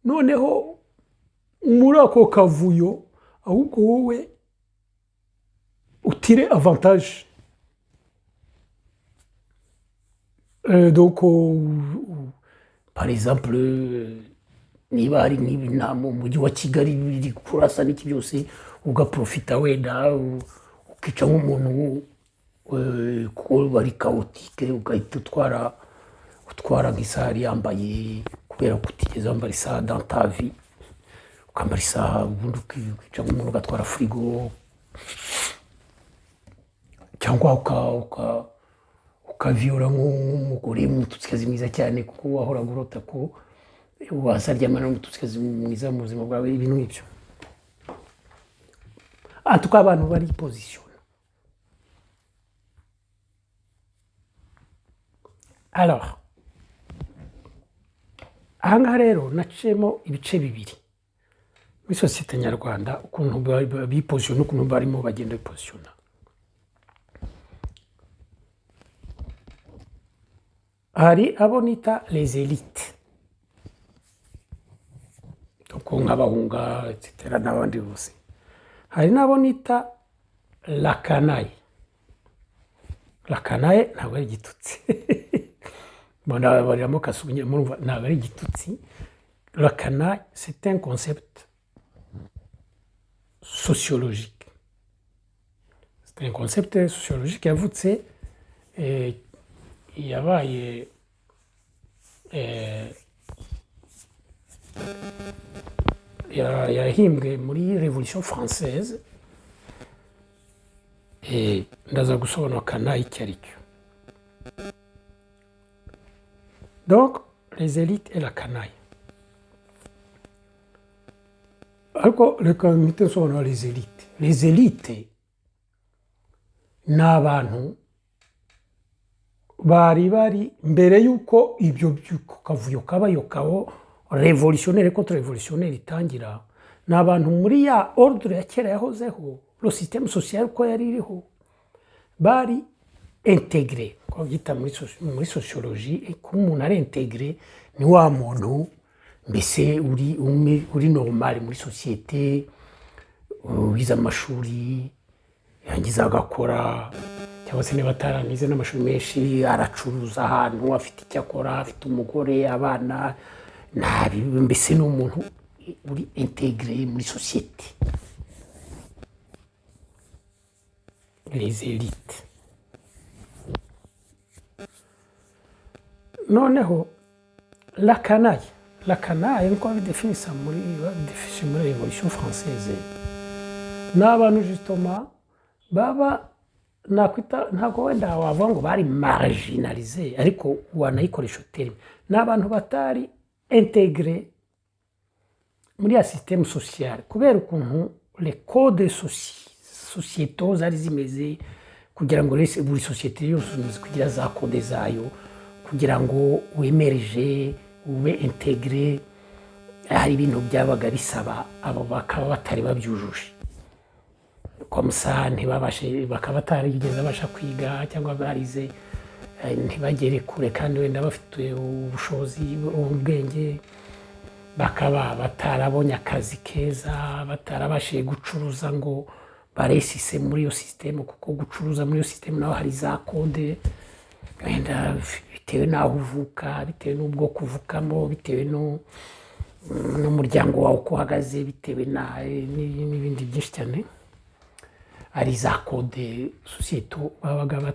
noneho muri ako kavuyo ahubwo wowe utire avantage. Donc par exemple niba hari nk'ibinamo mu mujyi wa Kigali biri kurasa n'iki byose, ugaprofita wenda ukica nk'umuntu kuko bari kawotike ugahita utwara nk'isaha yambaye kubera ko utigeze wambara isaha dans ta vie ukambara isaha ubundi ukica nk'umuntu ugatwara firigo cyangwa ukaviyora nk'umugore w'umututsikazi mwiza cyane kuko wahoraga urota ko wazaryamana n'umututsikazi mwiza mu buzima bwawe ibintu nk'ibyo antuka abantu bari position. Alors ahangaha rero naciyemo ibice bibiri muri sosiyete nyarwanda ukuntu bipozisiona n'ukuntu barimo bagenda bipozisiona. hari abo nita les élites nk'abahunga etc n'abandi bose. hari n'abo nita la canaille. La canaille ntabwo ari igitutsi bariramo kasunya murumva ntabwo ari igitutsi. La canaille c'est un concept sociologique. C'est un concept sociologique yavutse yabaye yahimbwe muri Révolution française ndaza gusobanura canaille icyo ari cyo. Donc les élites et la canaille. ariko reka mpite nsobanura les élites. Les élites ni abantu bari mbere y'uko ibyo kavuyo kabayo kawo révolutionnaire contre révolutionnaire itangira. ni abantu muri ya ordre ya kera yahozeho le système social ko yari iriho bari intégré ko byita muri sociologie. ko umuntu ari intégré ni wa muntu mbese uri normal muri société wize amashuri yangiza agakora cyangwa se niba ataranize n'amashuri menshi aracuruza ahantu afite icyo akora afite umugore abana mbese ni umuntu uri intégré muri société. Les élites. noneho la canaille. La canaille niko babidefinisa muri Révolution française. ni abantu justement baba nakwita ntabwo wenda wavuga ngo bari marginalisé ariko wanayikoresha terme. ni abantu batari intégré muri ya système social kubera ukuntu les codes sociétaux zari zimeze kugira ngo buri société yose kugira za code zayo kugira ngo wemereje ube intégré. hari ibintu byabaga bisaba abo bakaba batari babyujuje comme ça ntibabashe bakaba batarigeze basha kwiga cyangwa barize ntibagere kure kandi wenda bafite ubushobozi ubwenge bakaba batarabonye akazi keza batarabashe gucuruza ngo baresise muri iyo système kuko gucuruza muri iyo système naho hari za code wenda bitewe n'aho uvuka bitewe n'ubwo kuvukamo bitewe n'umuryango wawe uko uhagaze bitewe n'ibindi byinshi cyane. ari za code société babaga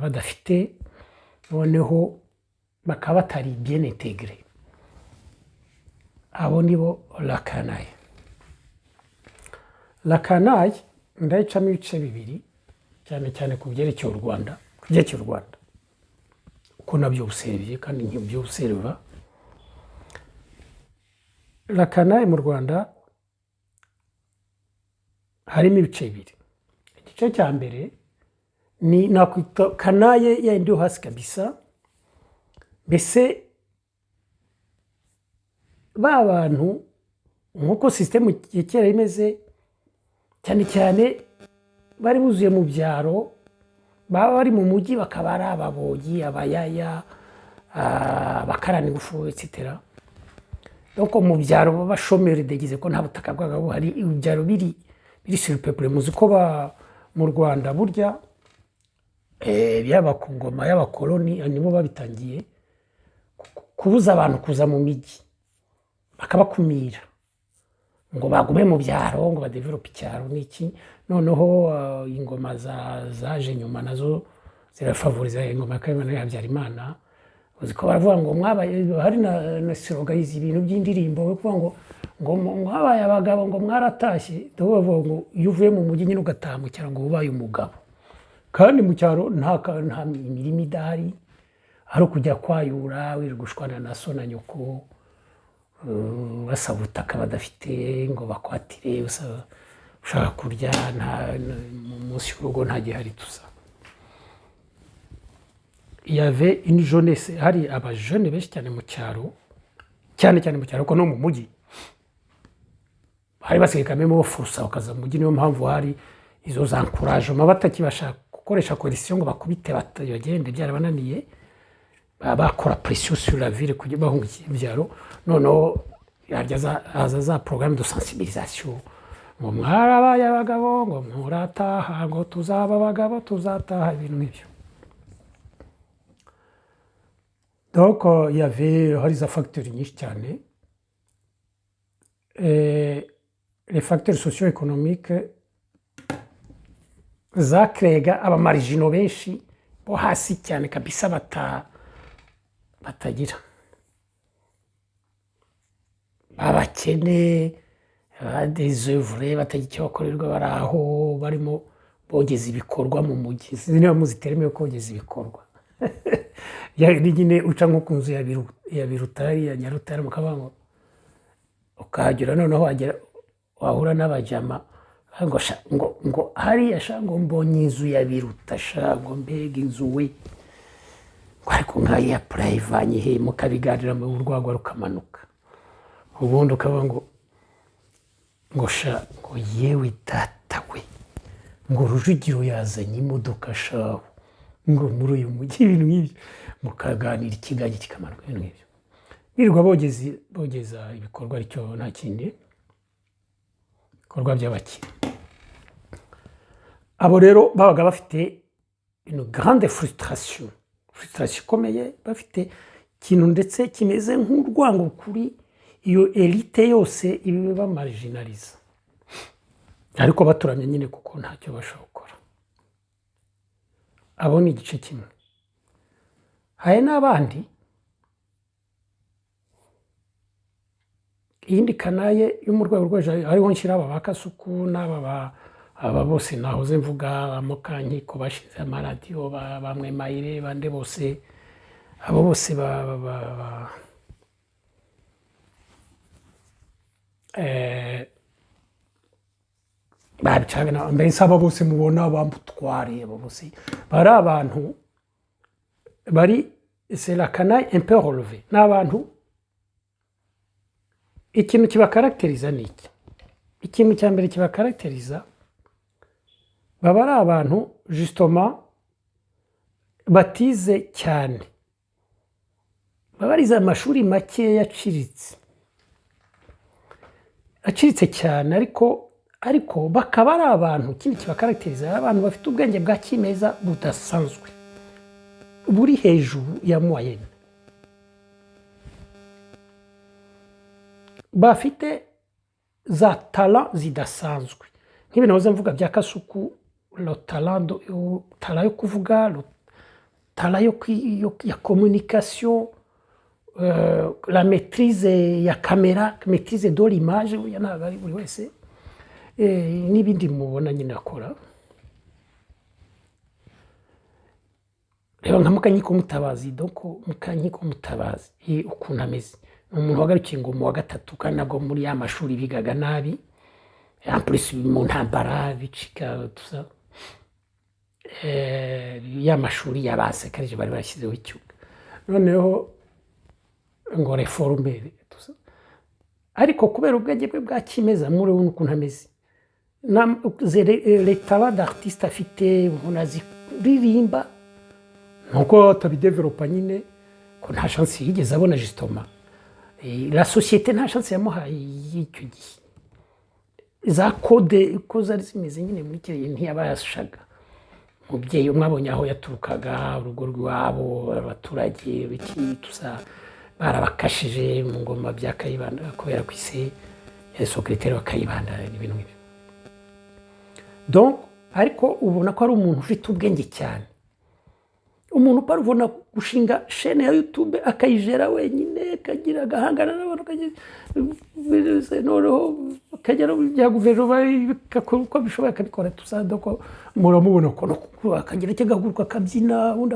badafite noneho bakaba batari bien intégré. abo nibo la canaille. La canaille ndayicamo ibice bibiri cyane cyane ku byerekeye u Rwanda uko nabyo observe kandi nk'ibyo observe. La canaille mu Rwanda harimo ibice bibiri. igice cya mbere ni nakwita canaille yindi yo hasi kabisa mbese ba bantu nk'uko système ya kera imeze cyane cyane bari buzuye mu byaro baba bari mu mujyi bakaba ari ababogi abayaya abakarani gufu etc. donc mu byaro b'abashomeri degize ko nta butaka bwaga buhari ibyaro biri sur peuple muzi ko mu Rwanda burya byaba ku ngoma y'abakoloni nibo babitangiye kubuza abantu kuza mu mijyi bakabakumira ngo bagume mu byaro ngo badevelope icyaro n'iki. noneho ingoma zaje nyuma nazo zirafavoriza ingoma ya Kayibanda ya Habyarimana. Uzi ko baravuga ngo mwabaye, hari na slogan ibintu by'indirimbo bavuga ngo mwabaye abagabo ngo mwaratashye. Bavuga ngo iyo uvuye mu mujyi nyine ugataha mu cyaro ngo ubaye umugabo, kandi mu cyaro nta imirimo idahari, ari ukujya kwayura wirirwa na so na nyoko, basaba ubutaka badafite ngo bakwatire, ushaka kurya munsi y'urugo nta gihari tuza. Il y avait une jeunesse, hari abajene benshi cyane mu cyaro, cyane mu cyaro ko no mu mujyi hari basigaye kamemo furusa bakaza mu mujyi. Niyo mpamvu hari izo za encouragement, batakibasha gukoresha condition ngo bakubite bagende, byarabananiye, bakora pression sur la ville kugira bahunga ibyaro. Noneho haza za programme de sensibilisation, ngo mwarabaye abagabo ngo murataha, ngo tuzaba abagabo tuzataha, ibintu nk'ibyo. Donc il y avait hari za facteurs nyinshi cyane, les facteurs socio-économiques zakrega abamarigino benshi bo hasi cyane kabisa batagira, abakene, des œuvres batagira icyo bakorerwa, bari aho barimo bogeza ibikorwa mu mujyi. Niba muzitereme ko bogeza ibikorwa nyine uca nko ku nzu ya Birutari ya Nyarutare mukabango ukahagera, noneho wahura n'abajama ngo hariya sha ngo mbonye inzu ya Biruta sha ngo mbega inzu we, ngo ariko nkayo ya private he, mukabiganira mu rwagwa rukamanuka, ubundi ukaba ngo sha ngo yewe data we, ngo Rujugiro yazanye imodoka shaho, ngo muri uyu mujyi, ibintu nk'ibyo mukaganira ikigage kikamanuka, ibintu nk'ibyo birirwa bogeza ibikorwa, aricyo nta kindi, ibikorwa by'abakire. Abo rero babaga bafite une grande frustration ikomeye, bafite ikintu ndetse kimeze nk'urwango kuri iyo elite yose ibiba marginaliza, ariko baturamye nyine kuko ntacyo bashobora gukora. Abo ni igice kimwe. Hari n'abandi, iyindi kanaye yo mu rwego rwo hejuru, hariho nshyira aba Bakasuku aba bose nahoze mvuga, Mukankiko bashinze amaradiyo, bamwe Mayire, bande bose, abo bose babicagana. Mbese aba bose mubona bambutware, abo bose bari abantu bari, c'est la canaille un peu relevée, n'abantu ikintu kibakarakteriza niki, ikintu cya mbere kibakarakteriza, baba ari abantu justement batize cyane, baba arize amashuri make aciritse cyane, ariko bakaba ari abantu, ikindi kibakarakteriza, abantu bafite ubwenge bwa kimeza budasanzwe, buri hejuru ya moyenne, bafite za talent zidasanzwe, nk'ibintu nahoze mvuga bya Kasuku, lo talent yo kuvuga, lo talent ya communication, la maîtrise ya caméra, maîtrise de l'image, ntabwo ari buri wese, n'ibindi mubona nyine akora. Reba nka Mukankiko Mutabazi, donc Mukankiko Mutabazi ukuntu ameze, ni umuntu wagarukiye ngo mu wa gatatu, kandi nabwo muri ya mashuri bigaga nabi, en plus mu ntambara bicika tusa, ya mashuri y'abasekarije bari bashyizeho icyuga, noneho ngo reforme tusa, ariko kubera ubwenge bwe bwa kimeza muri ubu ukuntu ameze, les talents d'artiste afite, umuntu azi kuririmba, nuko atabidevelopa nyine, ko nta chance yigeze abona justement, la société nta chance yamuhaye y'icyo gihe, za kode uko zari zimeze nyine muri kiriya ntiyabashaga. Umubyeyi mwabonye aho yaturukaga, urugo rwabo, abaturage biki tusa barabakashije mu ngoma bya Kayibanda, kubera ko ise ya secrétaire wa Kayibanda n'ibintu nk'ibyo. Donc ariko ubona ko ari umuntu ufite ubwenge cyane, umuntu parubona gushinga shene ya YouTube akayijera wenyine akagira agahangana n'abantu noneho akagera bya guverinoma uko bishoboye akabikora tusada ko muramubona ko akagira icyo agaguruka akabyina undi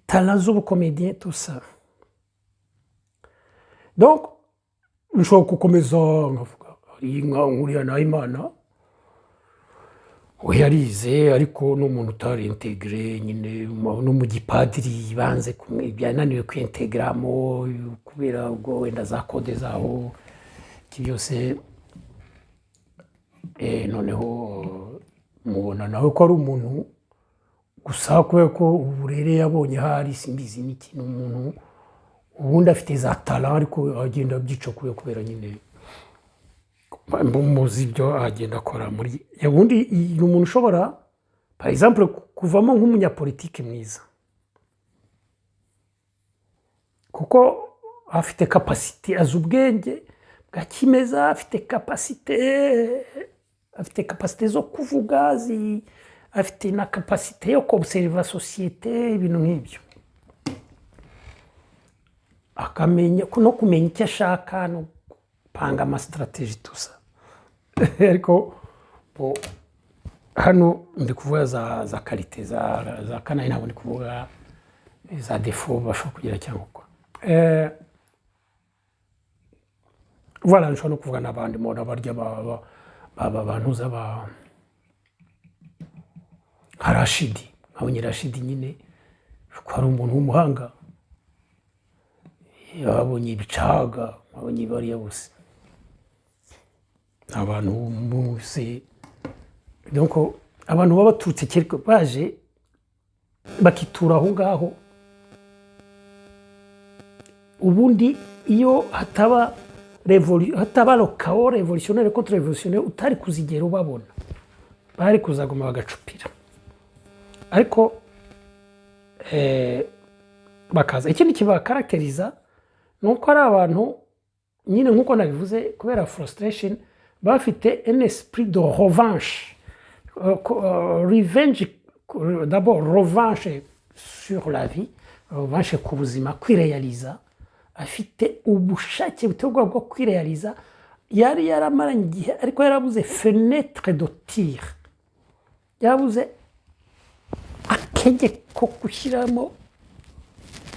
talent z'ubukomediye tout ça. Donc nshobora gukomeza nkavuga inka nkuriya Nahimana we yarize ariko n'umuntu utari integre nyine no mu gipadiri banze byananiwe kwintegramo kubera ubwo wenda za kode zaho byose noneho mubona nawe ko ari umuntu gusa kubera ko uburere yabonye hari simbizi n'ikintu umuntu ubundi afite za talent ariko agenda byica kubera nyine muzi ibyo agenda akora muri ubundi ni umuntu ushobora par exemple kuvamo nk'umunyapolitike mwiza kuko afite capacité azi ubwenge bwa kimeza afite capacité zo kuvuga afite na capacité yo observer société ibintu nk'ibyo akamenya no kumenya icyo ashaka no panga ama strategy tusa ariko hano ndi kuvuga za qualité za kana ntabwo ndi kuvuga za défaut bashobora kugira cyangwa uko voilà nshobora no kuvuga n'abandi mu barya abantu z'aba Rashidi abonye Rashidi nyine ko ari umuntu w'umuhanga yabonye ibicaga abonye bariya bose abantu bose donc abantu baba baturutse quelque baje bakitura aho ngaho ubundi iyo hataba le chaos révolutionnaire contre révolutionnaire utari kuzigera ubabona bari kuzaguma bagacupira ariko bakaza ikindi kibakarakteriza nuko ari abantu nyine nkuko nabivuze kubera frustration bafite un esprit de revanche revenge d'abord revanche sur la vie revanche ku buzima kwirealiza afite ubushake butegwa bwo kwirealiza yari yaramaranye igihe ariko yarabuze fenêtre de tir yabuze akenge ko gushyiramo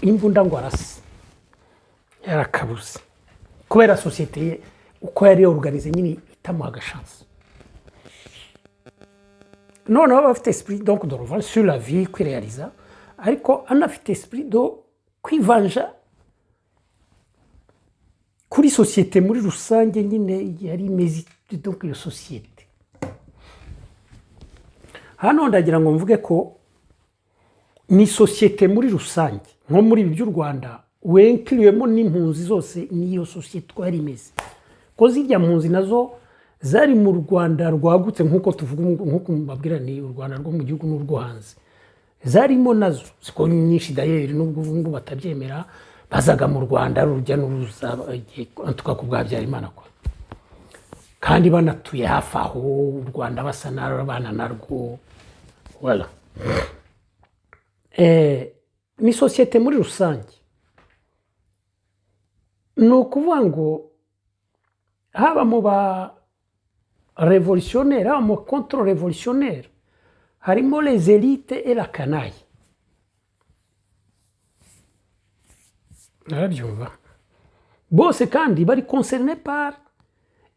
imbunda ngo arase yarakabuze kubera société ye uko yari organize nyine itamuha agashance noneho bafite esprit donc de revanche sur la vie kwirealiza ariko anafite esprit de kwivanja kuri société muri rusange nyine yari imeze donc iyo société hano ndagira ngo mvuge ko ni société muri rusange nko muri ibi by'u Rwanda wenkiriwemo n'impunzi zose niyo société yari imeze ko zijya mpunzi nazo zari mu Rwanda rwagutse nkuko tuvuga nkuko mbabwira ni u Rwanda rwo mu gihugu n'urwo hanze zarimo nazo siko nyinshi dayeri nubwo ngo batabyemera bazaga mu Rwanda rujya n'uruza antuka ku bwa Byarimana ko kandi banatuye hafi aho u Rwanda basa n'abana narwo voilà ni société muri rusange no kuvuga ngo haba mu ba révolutionnaire haba mu contre révolutionnaire harimo les élites et la canaille narabyumva bose kandi bari concerné par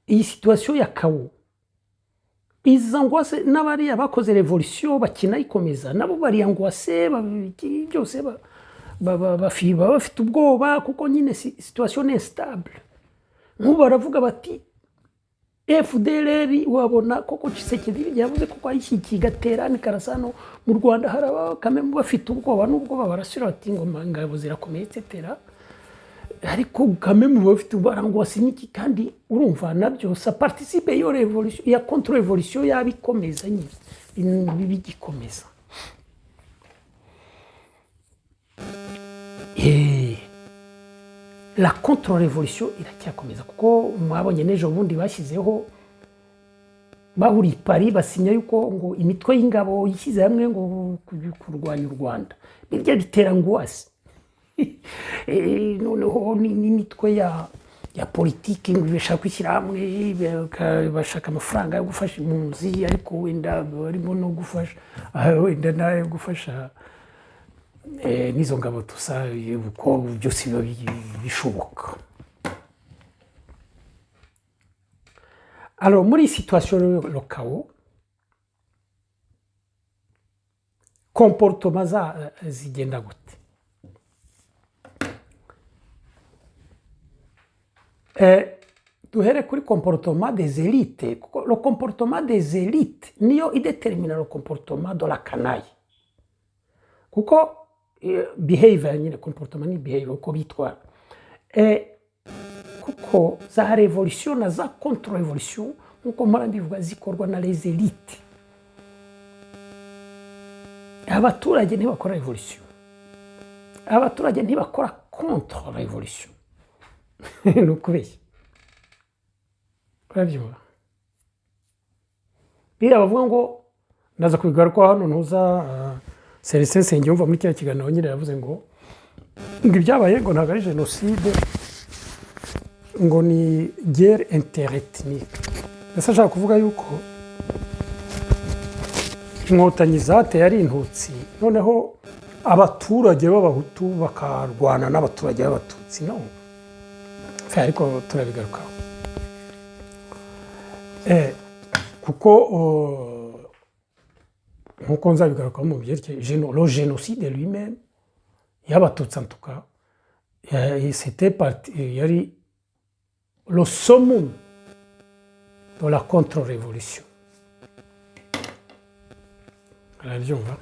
iyi situation ya chaos izo ngwase n'abari abakoze révolution bakina ikomeza nabo bari angwase byose bafite ubwoba kuko nyine situation instable nk'ubu baravuga bati FDLR wabona koko Tshisekedi yavuze ko ayishyikiye gaterane karasano mu Rwanda haraba kameme bafite ubwoba n'ubwo barasira bati ngo ingabo zirakomeye etc ariko kameme bafite ubarangwase n'iki kandi urumva nabyo ça participe iyo révolution ya contre révolution yabikomeza nyine bigikomeza la contre révolution iracyakomeza kuko mwabonye nejo bundi bashyizeho bahuriye i Paris basinya yuko ngo imitwe y'ingabo yishyize hamwe ngo kurwanya u Rwanda birya bitera ngwasi noneho n'imitwe ya politiki ngo bashaka kwishyira hamwe bashaka amafaranga yo gufasha impunzi ariko wenda barimo no gufasha wenda nayo gufasha n'izo ngabo tusa uko byose biba bishoboka. Alors muri situation le chaos comportement zigenda gute duhere kuri comportement des élites. Le comportement des élites niyo idétermine le comportement de la canaille kuko behavior nyine comportement ni behavior uko bitwara kuko za revolution na za contre revolution nkuko mpora mbivuga zikorwa na les élites. Abaturage ntibakora revolution, abaturage ntibakora contre revolution ni ukubeshya urabyumva. Biriya bavuga ngo ndaza kubigaruka hano ntuza Celestin Nsengiyumva muri kiriya kiganiro nyine yavuze ngo ibyabaye ngo ntabwo ari jenoside ngo ni guerre interethnique. Ese ashaka kuvuga yuko inkotanyi zateye ari intutsi noneho abaturage b'abahutu bakarwana n'abaturage b'abatutsi no ariko turabigarukaho kuko nkuko nzabigarukaho mu byerekeye le génocide lui-même y'abatutsi en tout cas c'était yari le summum de la contre-révolution. Arabyumva.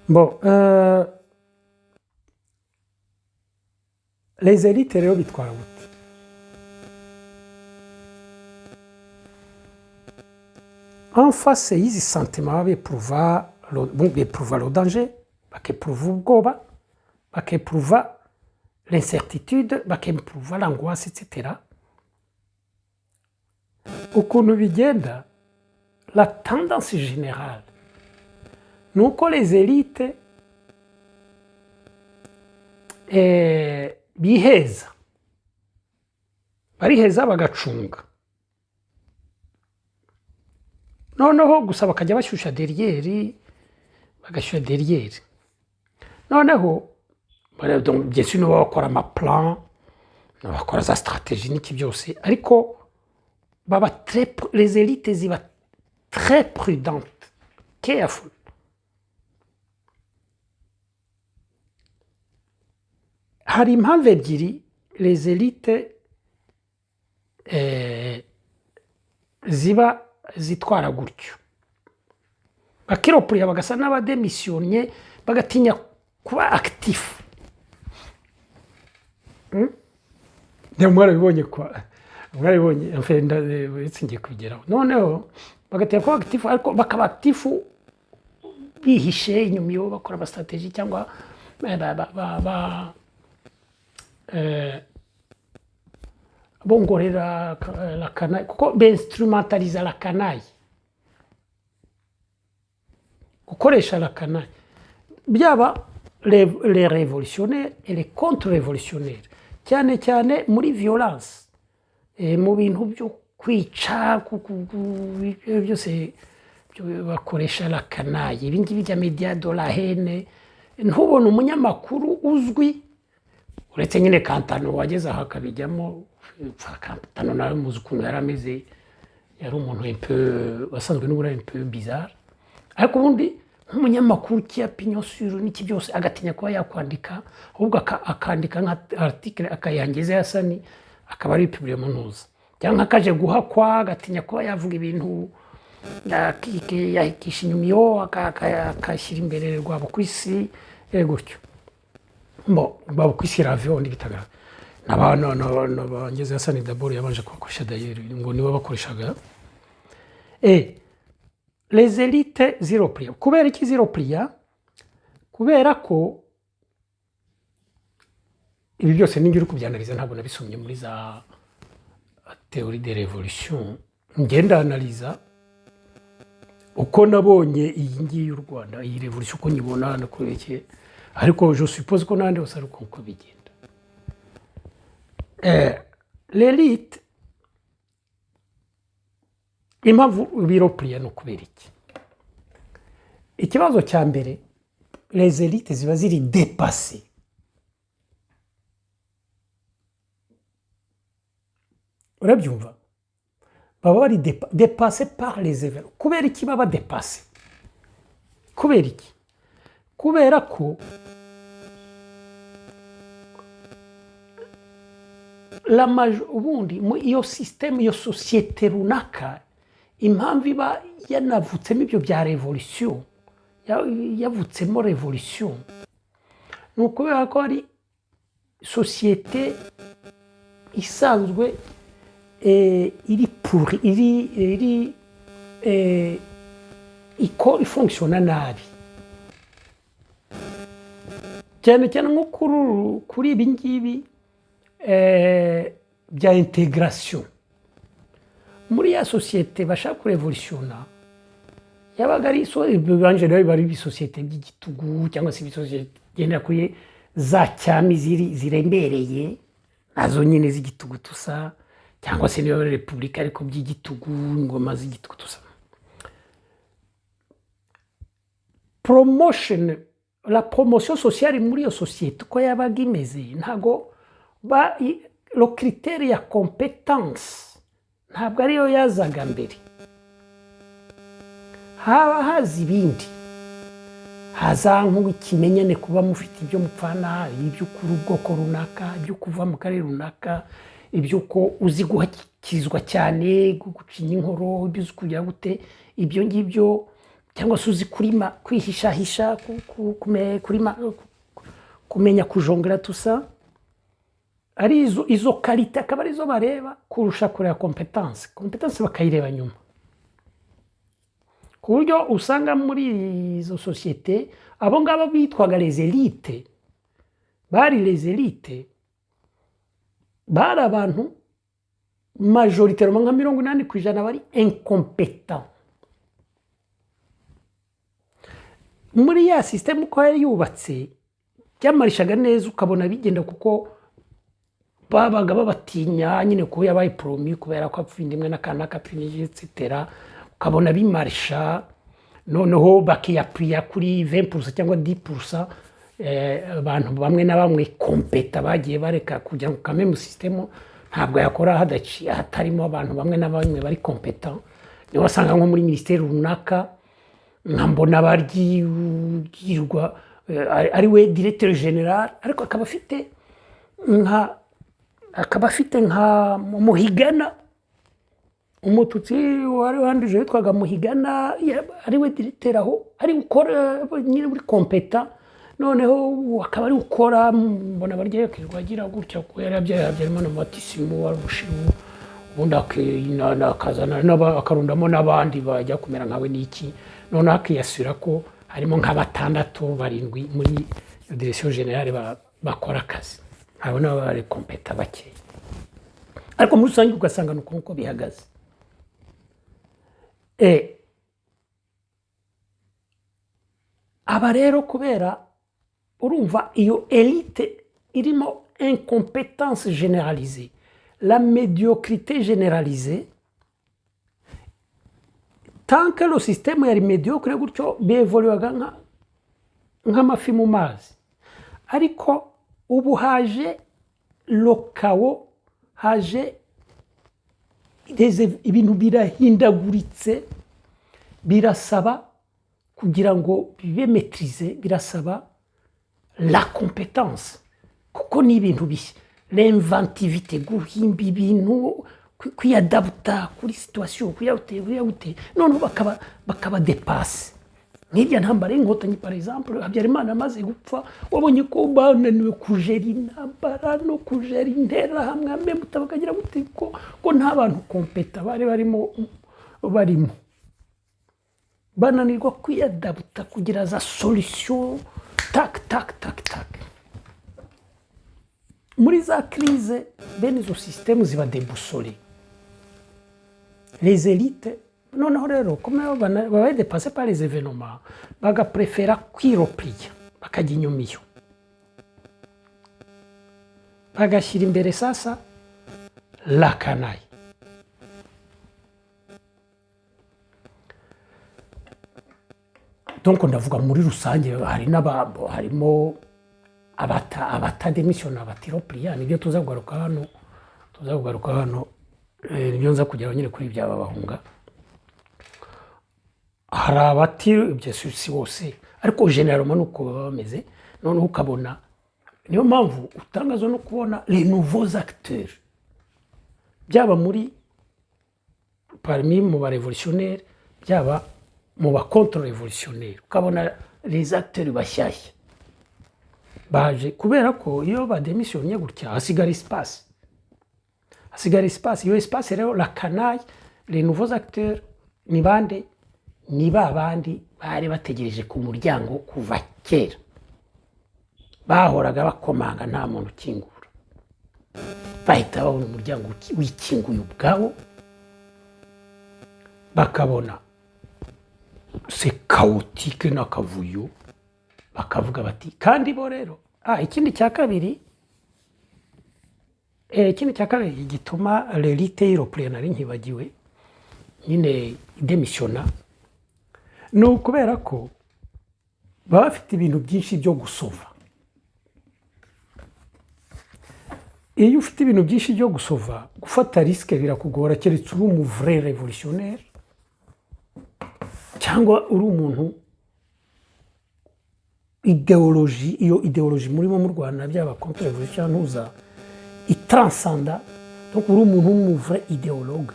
Bon, les élites rero bitwara gute? En face y'izi sentiments biprouva le danger, bakiprouva ubwoba, bakiprouva l'incertitude, bakiprouva l'angoisse, etc. Ukuntu bigenda, la tendance générale ni uko les élites biheza, bariheza bagacunga noneho gusa bakajya bashyushya derrière, bagashyushya derrière noneho bien sûr nibo bakora amaplan, bakora za stratégie n'iki byose ariko baba les élites ziba très prudentes, careful. Hari impamvu ebyiri les élites ziba zitwara gutyo, bakiropurira bagasa n'abademisiyonye bagatinya kuba actif. Mwarabibonye kwa mwarabibonye ndetse ngiye kubigeraho noneho bagatinya kuba actif ariko bakaba actif bihishe inyuma yo bakora ama stratégie cyangwa bongorera la canaille kuko b'instrumentaliza la canaille, gukoresha la canaille byaba les révolutionnaires et les contre-révolutionnaires cyane cyane muri violence mu bintu byo kwica byose bakoresha la canaille. Ibi ngibi bya media de la haine ntubona umunyamakuru uzwi uretse nyine Kantano wageze aha akabijyamo. Kantano nawe muzi ukuntu yari ameze, yari umuntu un peu wasanzwe n'ubura un peu bizarre ariko ubundi nk'umunyamakuru ki opinion sur n'iki byose agatinya kuba yakwandika ahubwo akandika nka article akayangeza yasani akaba ari publié mu ntuza cyangwa akaje guhakwa agatinya kuba yavuga ibintu yakisha inyuma yo akashyira imbere rwabo kwisi gutyo. Bon babo kwishyira avion n'ibitaga n'abantu bangeze yasani d'abord yabanje kubakoresha d'ailleurs ngo nibo bakoreshaga les élites zero priya. Kubera iki zero priya? Kubera ko ibi byose ningira kubyanaliza ntabwo nabisomye muri za théorie de révolution ngenda analiza uko nabonye iyi ngiyi y'u Rwanda, iyi revolution uko nyibona hano kurekeye, ariko je suppose ko n'ahandi hose ari uko bigenda. L'élite, impamvu biropriya no kubera iki? Ikibazo cya mbere, les élites ziba ziri dépassées. Urabyumva? Baba bari dépassés par les événements. Kubera iki baba dépassés? Kubera iki? Kubera ko ubundi iyo système, iyo société runaka, impamvu iba yanavutsemo ibyo bya revolution, yavutsemo revolution, ni ukubera ko ari société isanzwe iri pourri, iri ifonctionna nabi, cyane cyane nko kuri ibi ngibi bya intégration. Muri ya société bashaka kurevolutiona, yabaga ari banje nayo bari société by'igitugu, cyangwa se société genda kuri za cyami ziremereye nazo nyine z'igitugu tusa, cyangwa se niyo repubulika ariko by'igitugu, ingoma z'igitugu tusa. La promotion sociale muri iyo société ko yabaga imeze, ntago le critère ya compétence ntabwo ariyo yazaga mbere. Haba haza ibindi, haza nk'ikimenyane kuba mufite ibyo mupfana, ibyo kuri ubwoko runaka, ibyo kuva mu karere runaka, ibyo ko uzi guhakirizwa cyane, gucinya inkoro, ibyo uzi kugira gute, ibyo ngibyo, cyangwa se uzi kwihishahisha, kumenya kujongera tusa, ari izo karite akaba arizo bareba kurusha kureba competence. Competence bakayireba nyuma, ku buryo usanga muri izo société abo ngabo bitwaga les élites, les élites bari abantu majoritairement nka 80% bari incompétent. Muri ya système uko yari yubatse byamarishaga neza, ukabona bigenda kuko babaga babatinya nyine ko yabaye promis kubera ko apfinde imwe n'akana kapinije etc. Ukabona bimarisha, noneho bakiyapriya kuri 20% cyangwa 10%. Abantu bamwe na bamwe kompeta bagiye bareka kugira ngo kame mu système ntabwo yakora hatarimo abantu bamwe na bamwe bari competent. Niyo wasanga nko muri ministère runaka nkambona bargirwa ari we directeur général, ariko akaba afite nka Muhigana, umututsi wari wandije witwaga Muhigana, ari we directeur aho, ari ukora nyine muri competent. Noneho akaba ari ukora, mbona barya yakirwagira gutya ko yarabyarimo na Matisimu wa Rushiru, ubundi akazana akarundamo n'abandi bajya kumera nkawe n'iki, noneho akiyasura ko harimo nk'abatandatu barindwi muri direction générale bakora akazi, abo nabo bari competa bake. Ariko muri rusange ugasanga nuko bihagaze. Aba rero kubera urumva iyo élite irimo incompétence généralisée, la médiocrité généralisée, tant que le système yari médiocre gutyo bevoluaga nk'amafi mu mazi. Ariko ubu haje lokawo, haje ibintu birahindaguritse, birasaba kugira ngo bibe maîtriser, birasaba la compétence, kuko ni ibintu bishya, l'inventivité, guhimba ibintu, kwiyadabuta kuri situation, kuyawute, none bakaba dépasse. Nk'irya ntambara y'inkotanyi par exemple, Habyarimana amaze gupfa, wabonye ko bananiwe kujera intambara no kujera interahamwe, meme bakagira gute ko nta bantu competa bari barimo, bananirwa kwiyadabuta kugira za solution tak. Muri za crise bene izo système ziba déboussole. les élites noneho rero comme babaye dépassé par les événements bagaprefera kwiropliya bakajya inyuma iyo bagashyira imbere sasa la canaille. Donc ndavuga muri rusange hari n'ababo harimo abatademisiona batiropliya nibyo tuzagugaruka hano nibyo nza kugera nyine kuri byaba bahunga. Hari abatiro ibyo si bose ariko généralement nuko baba bameze noneho ukabona niyo mpamvu utangazo no kubona les nouveaux acteurs byaba muri parmi mu ba révolutionnaires byaba mu ba contre révolutionnaires ukabona les acteurs bashyashya baje kubera ko iyo bademissionnye gutya hasigara espace iyo espace rero la canaille les nouveaux acteurs ni bande ni babandi bari bategereje ku muryango kuva kera bahoraga bakomanga nta muntu ukingura bahita babona umuryango wikinguye ubwabo bakabona c'est chaotique n'akavuyo bakavuga bati kandi bo rero ikindi cya kabiri gituma l'élite européenne nari nkibagiwe nyine demisiona ni ukubera ko baba bafite ibintu byinshi byo gusova. Iyo ufite ibintu byinshi byo gusova gufata risque birakugora keretse uri umu vrai révolutionnaire cyangwa uri umuntu iyo idéologie murimo mu Rwanda byaba contre révolution ntuza itranscenda donc uri umuntu w'umu vrai idéologue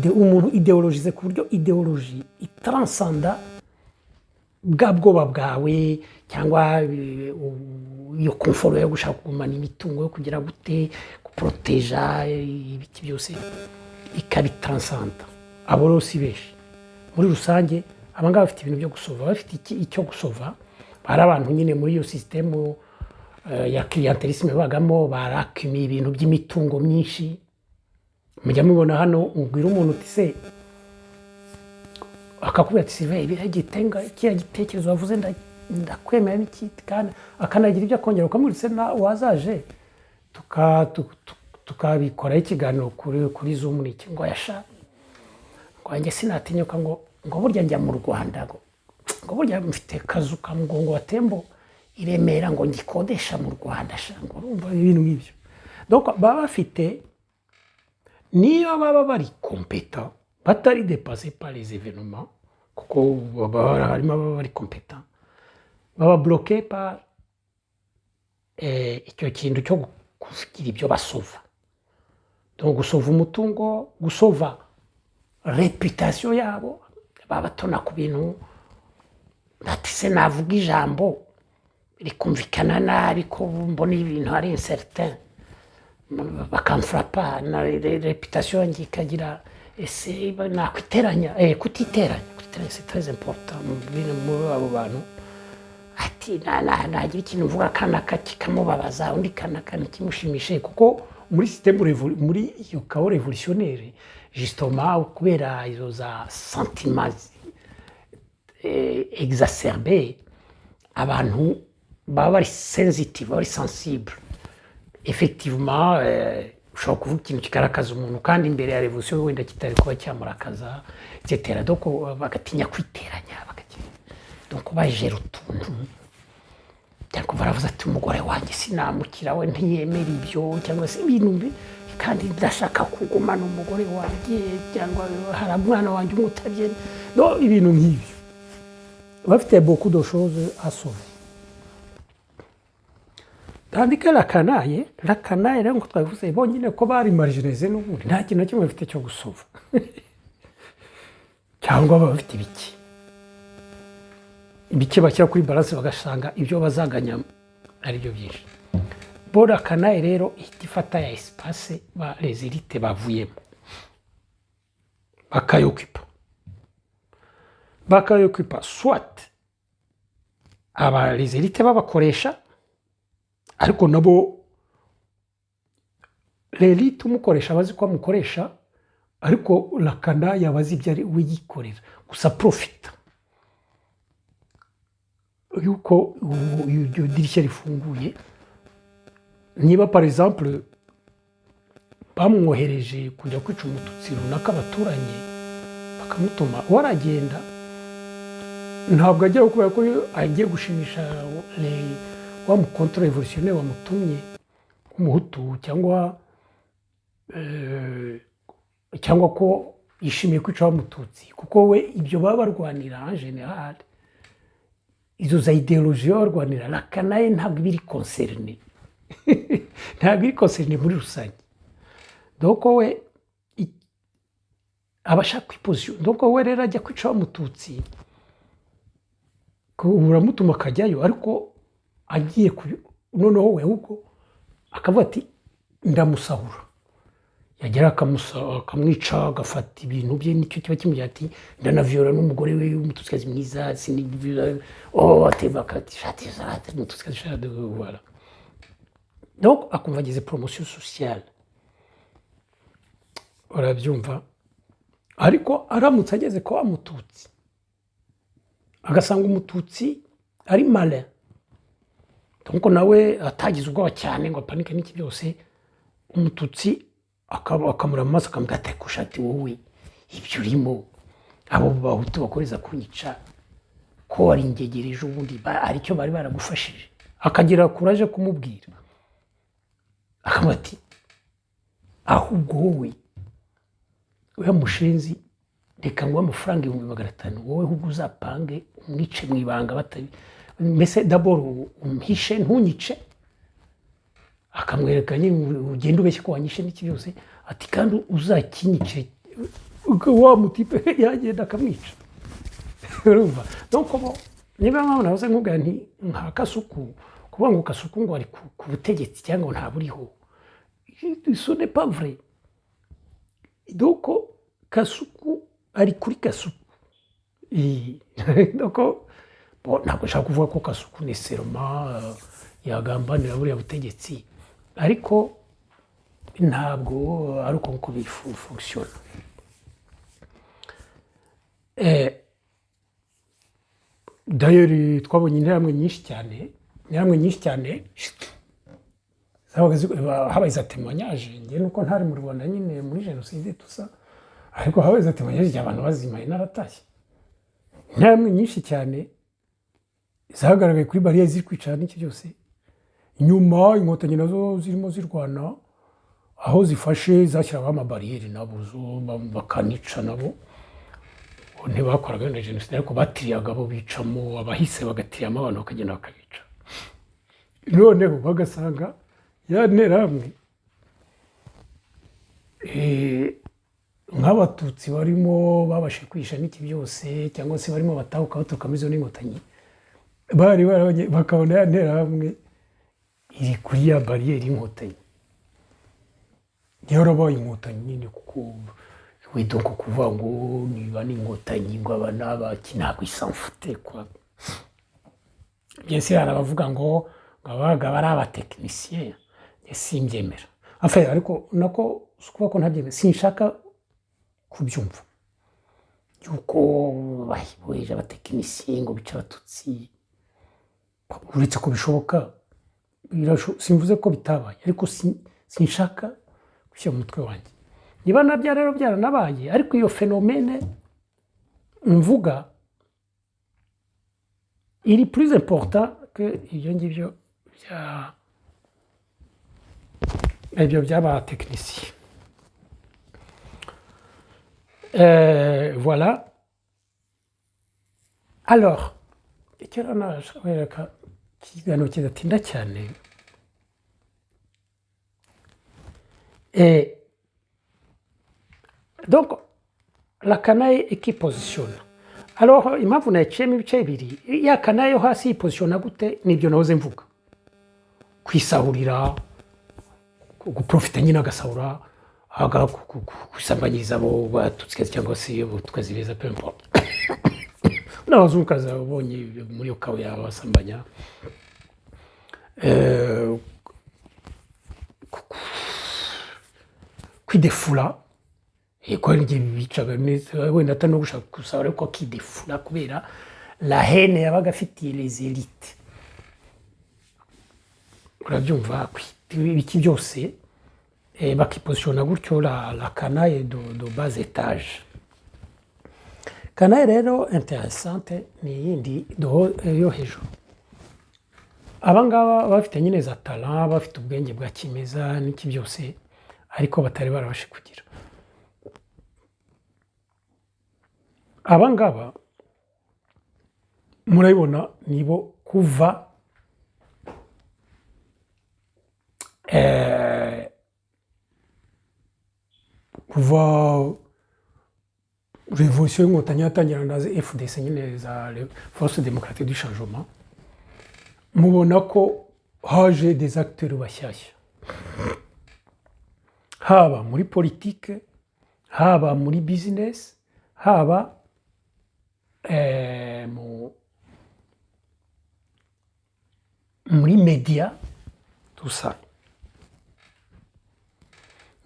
umuntu idéologize ku buryo idéologie itranscenda bwa bwoba bwawe cyangwa iyo confort yo gushaka kugumana imitungo yo kugira gute kuproteja ibiki byose ikabitranscenda. Abo rero si benshi muri rusange abangaba bafite ibintu byo gusova bafite icyo gusova bari abantu nyine muri iyo système ya clientélisme bagamo barakimiye ibintu by'imitungo myinshi mujya mubona hano ubwira umuntu uti se akakubwira ati Sylvain ibi agitenga kiriya gitekerezo wavuze ndakwemera n'iki kandi akanagira ibyo akongera ukamwitse na wazaje tukabikora ikiganiro kuri Zoom n'iki ngo yasha ngo njye sinatinyuka ngo burya njya mu Rwanda ngo burya mfite kazu ka Mugongo wa Tembo i Remera ngo ngikodesha mu Rwanda ngo urumva ibintu nk'ibyo. Donc baba bafite niyo baba bari compétent batari dépassé par les événements kuko harimo baba bari compétent baba bloqué par icyo kintu cyo kugira ibyo basova. Donc gusova umutungo gusova réputation yabo baba batona ku bintu ati se navuga ijambo rikumvikana nabi ko mbona ibintu ari incertain bakamfrapa na réputation yanjye ikagira ese nakwiteranya kutiteranya c'est très important muri abo bantu ati nagira ikintu mvuga kanaka kikamubabaza undi kanaka kimushimishe kuko muri système muri iyo chaos révolutionnaire justement kubera izo za sentiments exacerbés abantu baba bari sensitive bari sensible effectivement ushobora kuvuga ikintu kigaragaza umuntu kandi imbere ya revolution wenda kitari kuba cyamurakaza etc. donc bagatinya kwiteranya donc bajera utuntu cyangwa baravuze ati umugore wanjye sinamukira we ntiyemera ibyo cyangwa se ibintu kandi ndashaka kugumana umugore wanjye cyangwa hari umwana wanjye umutabye no ibintu nk'ibyo bafite beaucoup de choses à sauver. Tandis que la canaille rero ngo twavuze bonyine ko bari marginalisé n'ubundi nta kintu kimwe bafite cyo gusova cyangwa bafite ibiki bashyira kuri balance bagasanga ibyo bazaganya ari byo byinshi. Bo la canaille rero ifata ya espace ba les élites bavuyemo bakayokupa soit aba les élites babakoresha ariko nabo l'élite umukoresha bazi ko amukoresha ariko lakana yaba azi ibyo ari we yikorera gusa profita yuko iryo dirishya rifunguye. Niba par exemple bamwohereje kujya kwica umututsi runaka abaturanye bakamutuma waragenda, ntabwo ajya kubera ko agiye gushimisha wa mukontra revolutionnaire wamutumye w'umuhutu cyangwa ko yishimiye kwica wa mututsi, kuko we ibyo baba barwanira en general, izo za ideologie baba barwanira lakana ye ntabwo ibiri concerne ntabwo iri concerne muri rusange. Donc we abashaka kwiposition, donc we rero ajya kwica wa mututsi uramutuma akajyayo, ariko agiye noneho we ahubwo akavuga ati ndamusahura, yagera akamwica agafata ibintu bye, nicyo kiba kimujya ati ndanaviyora n'umugore we w'umututsikazi mwiza atebakati umututsikazi shade. Voilà, donc akumva ageze promotion sociale, urabyumva. Ariko aramutse ageze ko wa mututsi agasanga umututsi ari malin, donc nawe atagize ubwoba cyane ngo apanike n'iki byose, umututsi akamura amaso akamubwira ati kushati wowe ibyo urimo abo bahutu bakoreza kunyica ko wari ingegereje ubundi aricyo bari baragufashije, akagira kuraje kumubwira, akamubwira ati ahubwo wowe uya mushenzi reka nguhe amafaranga 500, wowe ahubwo uzapange umwice mu ibanga batari mbese d'abord umhishe ntunyice, akamwereka nyine ugenda ubeshye ko wanyishe n'iki byose, ati kandi uzakinyice wa mutipe yagenda akamwica. Urumva, donc niba mama nahoze nkubwira nti nka Kasuku, kuvuga ngo Kasuku ngo ari ku butegetsi cyangwa nta buriho, ce n'est pas vrai. Donc Kasuku ari kuri Kasuku, donc ntabwo nshaka kuvuga ko Kasuku necessairement yagambanira buriya butegetsi, ariko ntabwo ari uko bifunctiona. D'ailleurs twabonye interahamwe nyinshi cyane habaye za témoignage, njye nuko ntari mu Rwanda nyine muri jenoside tusa, ariko habaye za témoignage y'abantu bazimaye naratashye. Interahamwe nyinshi cyane zagaragaye kuri barrière ziri kwicana n'iki byose, nyuma inkotanyi nazo zirimo zirwana, aho zifashe zashyiraho amabariyeri nabo bakanica, nabo ntibakoraga na jenoside, ariko batiriyaga abo bicamo, abahise bagatiriyamo abantu bakagenda bakabica. Noneho bagasanga ya nterahamwe nk'abatutsi barimo babashe kwisha n'iki byose, cyangwa se barimo batahuka baturuka muri zo n'inkotanyi, bari bakabona ya nterahamwe iri kuri ya bariyeri y'inkotanyi, yarabaye inkotanyi nyine, kuko donc kuvuga ngo niba n'inkotanyi ngo aba n'abaki ntabwo isanfute kwa bien sûr arabavuga ngo abaga bari abatekinisien, simbyemera enfin, ariko nako kuvuga ko ntabyemera, sinshaka kubyumva yuko bahiboheje abatekinisien ngo bica abatutsi, uretse ko bishoboka, simvuze ko bitabaye, ariko sinshaka gushyira mu mutwe wanjye niba nabyo rero byaranabaye, ariko iyo phénomène mvuga iri plus important que ibyo ngibyo by'abatekinisiye. Voilà. Alors icyo rero nashaka ikiganiro kidatinda cyane, donc la canaille qui positionne. Alors impamvu nayiciyemo ibice bibiri, ya canaille yo hasi yipositiona gute, nibyo nahoze mvuga, kwisahurira, guprofita nyine agasahura, gusambanyiriza abo batutsikazi cyangwa se abo tukazibeza peu importe. N'abazungukazi babonye muri yo kawe yabasambanya, kwidefula ko ari bicaga neza wenda atari no gushaka gusaba ariko akidefura kubera la haine yabaga afitiye les élites urabyumva ibiki byose bakipozisiona gutyo la canaille de bas étage. Canaille rero interessante ni yindi yo hejuru. Abangaba bafite nyine za talent, bafite ubwenge bwa kimeza n'iki byose ariko batari barabashe kugira. Abangaba murabibona nibo kuva révolution y'inkotanyi yatangira na FDC nyine za Force démocratique du changement mubona ko haje des acteurs bashyashya haba muri politique haba muri business haba muri media tout ça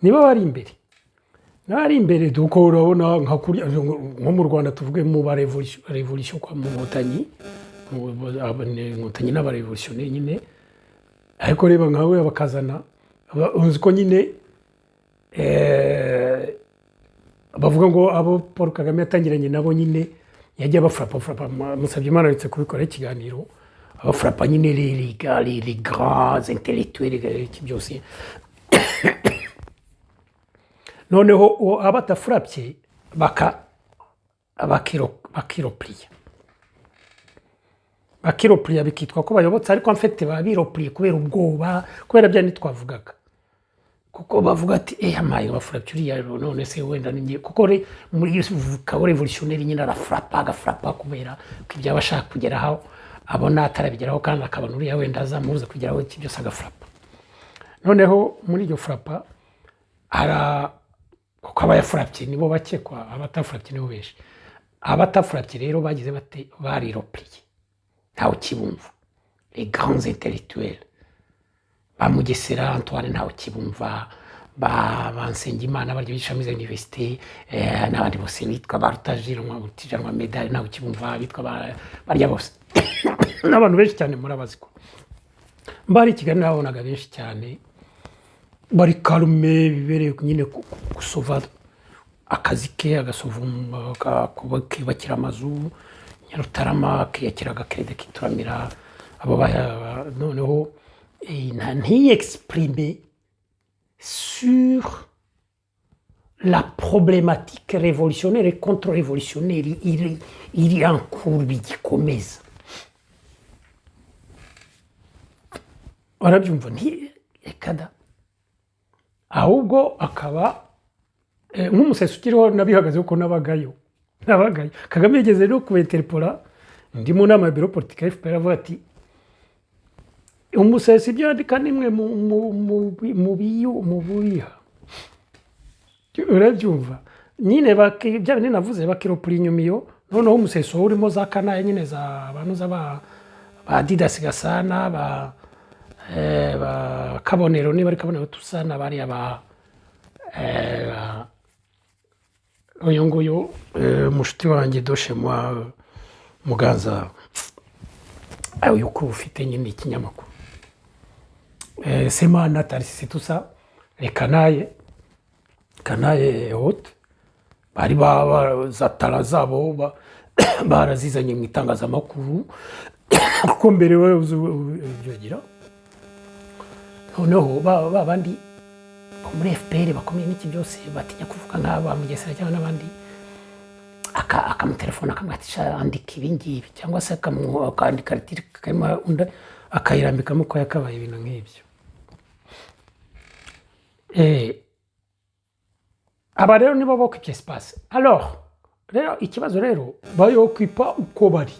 niba bari imbere nari imbere duko urabona nka kuri nko mu Rwanda tuvuge mu ba revolution kwa mu nkotanyi n'aba revolutionnaire nyine ariko reba nkawe bakazana uzi ko nyine bavuga ngo abo Paul Kagame yatangiranye nabo nyine yajya bafrapa Musabye Imana aretse kubikora ikiganiro abafrapa nyine les grands intellectuels qui byose noneho abatafurapye bakiropliya bikitwa ko bayobotse ariko amfete babiropliye kubera ubwoba kubera bya nitwavugaga kuko bavuga ati amaye bafurapye uriya none se wenda ningiye kuko muri kabo revolutionnaire nyine agafrapa kubera ko ibyo abashaka kugeraho abona atarabigeraho kandi akabona uriya wenda azamuza kugeraho iki byose agafrapa noneho muri iryo frapa kuko abayafurapye nibo bakekwa abatafurapye nibo benshi abatafurapye rero bagize bate bariropliye ntawe kibumva les grands intellectuels ba Mugesera Antoine ntawe kibumva ba Nsengimana baryo bishamiza za université n'abandi bose bitwa barutajiranwa medali ntawe kibumva bitwa barya bose n'abantu benshi cyane murabaziko mbari Kigali nabonaga benshi cyane bari karume bibereye nyine gusova akazi ke agasova kubakira amazu Nyarutarama kiyakiraga krede kituramira abo noneho exprimer sur la problématique révolutionnaire et contre-révolutionnaire il y a un cours bigikomeza arabyumva ekada ahubwo akaba nk'umuseso ukiriho nabihagaze uko nabagayo Kagame yageze no kubeterpora ndi mu nama ya bureau politique FPR avuga ati umuseso byandika nimwe mu biha urabyumva nyine bya bine navuze bakiropura inyumiyo noneho umuseso urimo za Canaille nyine za abantu za ba Didas Gasana ba Kabonero niba ari Kabonero tusana bari aba uyu nguyu mushuti wanjye doshe Muganza uyu ko ufite nyine ikinyamakuru Semana Tarisisi tusa Canaille haute bari bazatara zabo barazizanye mu itangazamakuru kuko mbere byogira noneho babandi muri FPR bakomeye n'iki byose batinya kuvuga nk'aba Mugesera cyangwa n'abandi akamutelefona akamwatisha andika ibingibi cyangwa se akandika kama unda akayirambikamo ko yakabaye ibintu nk'ibyo aba rero nibo bokipye espace alors rero ikibazo rero bayokwipa uko bari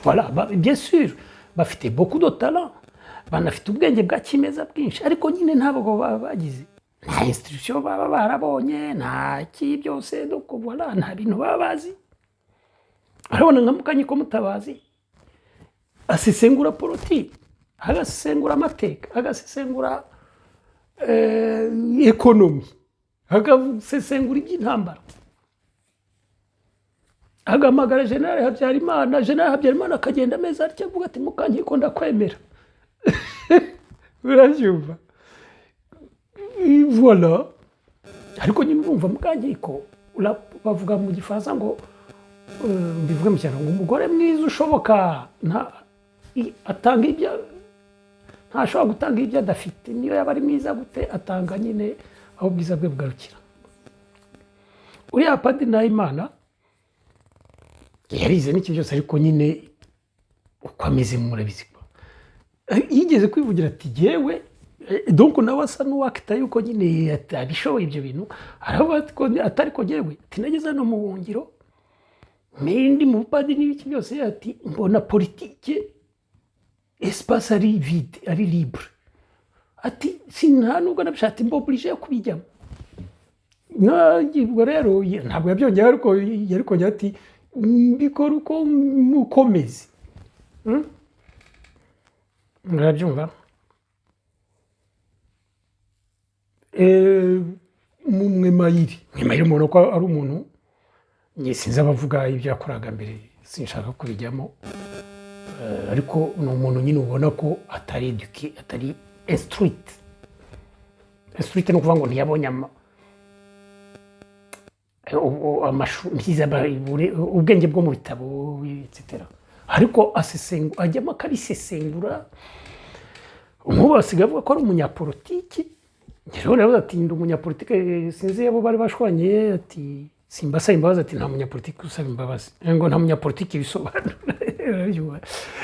voilà bien sûr bafite beaucoup de talent banafite ubwenge bwa kimeza bwinshi ariko nyine ntabwo bagize nta institution baba barabonye nta ki byose doko voilà nta bintu baba bazi arabona nkamukanye ko mutabazi asesengura politique agasesengura amateka agasesengura economy agasesengura iby'intambara, agahamagara General Habyarimana. General Habyarimana akagenda ameza atya avuga ati Mukankiko ndakwemera. Urabyumva? Voilà. Ariko nyine urumva Mukankiko bavuga mu Gifaransa ngo mbivuge mu cyaro ngo umugore mwiza ushoboka atanga ibyo ntashobora gutanga ibyo adafite, niyo yaba ari mwiza gute atanga nyine aho ubwiza bwe bugarukira. Uriya Padiri Nahimana yarize n'iki byose, ariko nyine uko ameze murabizi. Yigeze kwivugira ati jewe donc nawe asa n'uwakita yuko nyine atabishoboye ibyo bintu, aravuga atari ko jewe tinageze no mu buhungiro ndi mu bupadiri n'ibiki byose, ati mbona politike espace ari vide ari libre, ati sinta nubwo nabishati mboblige yo kubijyamo. Ubwo rero ntabwo yabyongeye, ariko yariko ati mbikora uko mukomeze. Murabyumva? Mwemayiri umuntu ko ari umuntu sinzi abavuga ibyo yakoraga mbere, sinshaka kubijyamo, ariko ni umuntu nyine ubona ko atari eduke, atari instruite. Instruite ni ukuvuga ngo ntiyabonye ubwenge bwo mu bitabo etc. Ariko ajyamo akabisesengura. Nk'ubu basigaye avuga ko ari umunyapolitiki. Rero nawe ati ndi umunyapolitike, sinzi abo bari bashwanye, ati simbasaba imbabazi, ati nta munyapolitiki usaba imbabazi, ngo nta munyapolitiki bisobanura.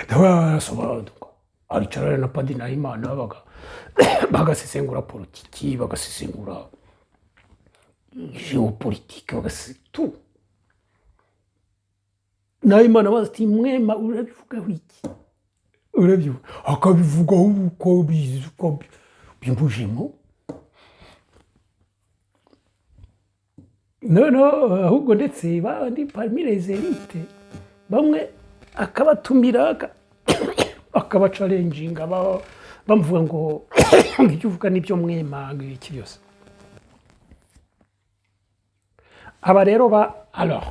Arasobanura aricara na Padiri Nahimana bagasesengura politiki, bagasesengura geopolitike, bagasesengura Nahimana abaza ati mwema urabivugaho iki? Urabyumva? Akabivugaho uko bizi, uko bimbujemo. Noneho ahubwo ndetse bandi parmi les élites bamwe akabatumira akabacalenginga bamuvuga ngo ibyo uvuga nibyo mwema iki byose. Aba rero alors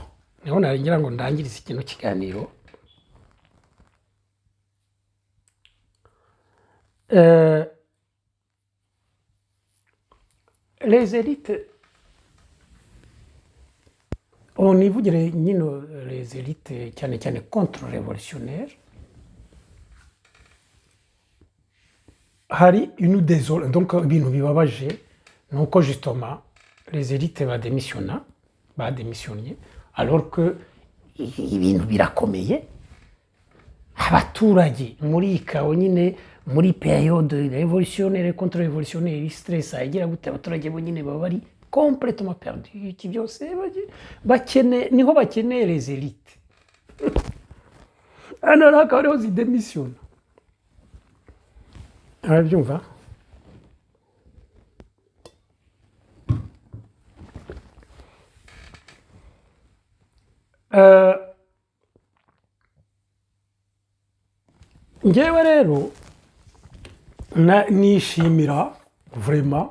niho naringira ngo ndangirize ikintu kiganiro. Les élites, on ivugire nyine les élites cyane cyane contre-révolutionnaires, hari une désole, donc ibintu bibabaje nuko justement les élites badémissionné alors que ibintu birakomeye. Abaturage muri ikawo nyine muri période révolutionnaire contre-révolutionnaire stress agira gute, abaturage bo nyine baba bari complètement perdu. Iki byose niho bakeneye les élites. Hano rero akaba ariho zidémissionna. Arabyumva? Njyewe rero nishimira vraiment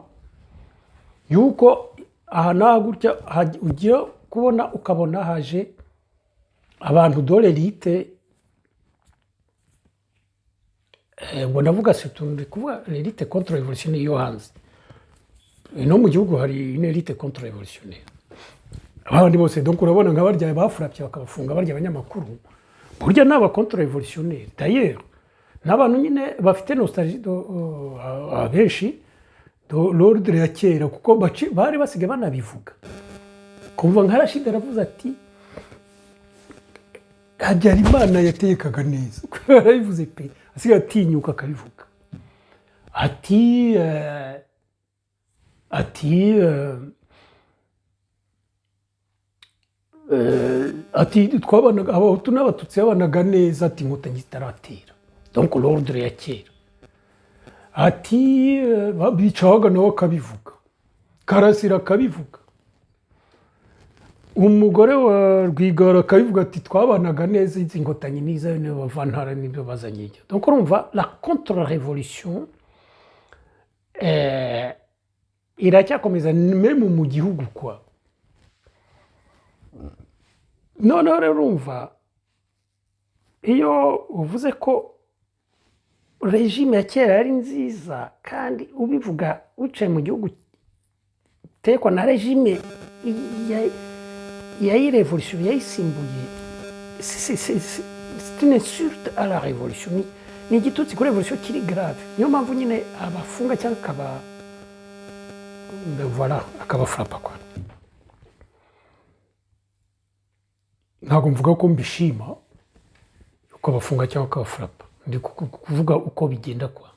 yuko aha naha gutya ugiye kubona ukabona haje abantu de l'élite, ngo ndavuga ndi kuvuga l'élite contre-révolutionnaire yo hanze. No mu gihugu hari une élite contre-révolutionnaire. Abandi bose donc urabona nka barya bafurapye bakabafunga, barya abanyamakuru burya n'aba contre-révolutionnaire. D'ailleurs n'abantu nyine bafite nostalgie abenshi l'ordre ya kera, kuko bari basigaye banabivuga. Kumva nka Rashid aravuze ati Habyarimana yatekaga neza, arabivuze pe, asigaye atinyuka akabivuga ati twabanaga abahutu n'abatutsi babanaga neza, ati inkotanyi zitaratera, donc l'ordre ya kera. Ati bicawaga nawe akabivuga, Karasira akabivuga, umugore wa Rwigara akabivuga ati twabanaga neza, izi inkotanyi niza niyo bavantara nibyo bazanye. Donc urumva la contre-révolution iracyakomeza meme mu gihugu kwa noneho rero urumva iyo uvuze ko regime ya kera yari nziza kandi ubivuga wicaye mu gihugu tekwa na regime yayirevolution yayisimbuye c'est une insulte à la révolution ni igitutsi kuri revolution kiri grave niyo mpamvu nyine abafunga cyangwa akabafrapa kwa ntabwo mvuga ko mbishima uko bafunga cyangwa akabafrapa ndi kuvuga uko bigenda kwa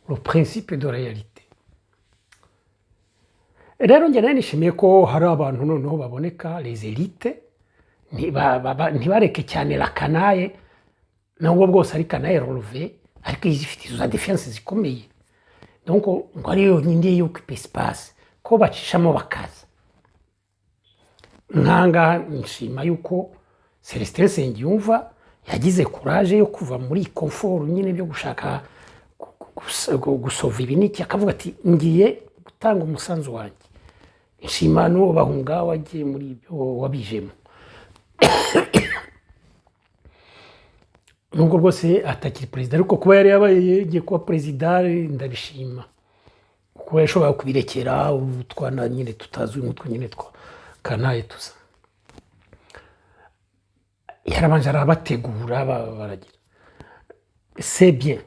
le principe de réalité rero njye nishimiye ko hari abantu noneho baboneka les élites ntibareke cyane la canaille nubwo bwose ari canaille relevé ariko izifite izo défense zikomeye donc ngo ari yonyine yo occuper espace ko bacishamo bakaza nkanga nshima yuko Celestin Nsengiyumva yagize courage yo kuva muri confort nyine byo gushaka gusova ibiniki akavuga ati ngiye gutanga umusanzu wanjye nshima n'uwo bahunga wagiye muri ibyo wabijemo nubwo bwose atakiri perezida ariko kuba yari yabaye yagiye kuba perezida ndabishima kuko yashobora kubirekera utwana nyine tutazwi umutwe nyine twa kanaye tuza yarabanje arabategura baragira c'est bien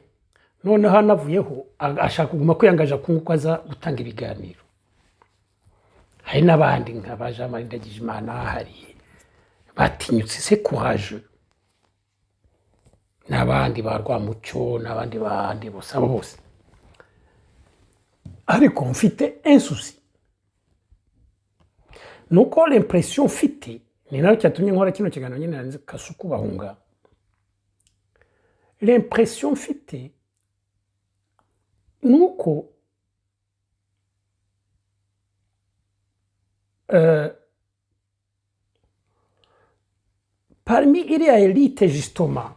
noneho hanavuyeho ashaka kuguma kwiyangaje kunguko aza gutanga ibiganiro hari n'abandi nka Jean Marie Ndagijimana hari batinyutse c'est courageux n'abandi ba Rwamucyo n'abandi bose ariko mfite un souci nuko l'impression mfite ni nayo cyatumye nkora kino kiganiro nyine nanze Kasuku bahunga l'impression mfite nuko parmi iriya élite justement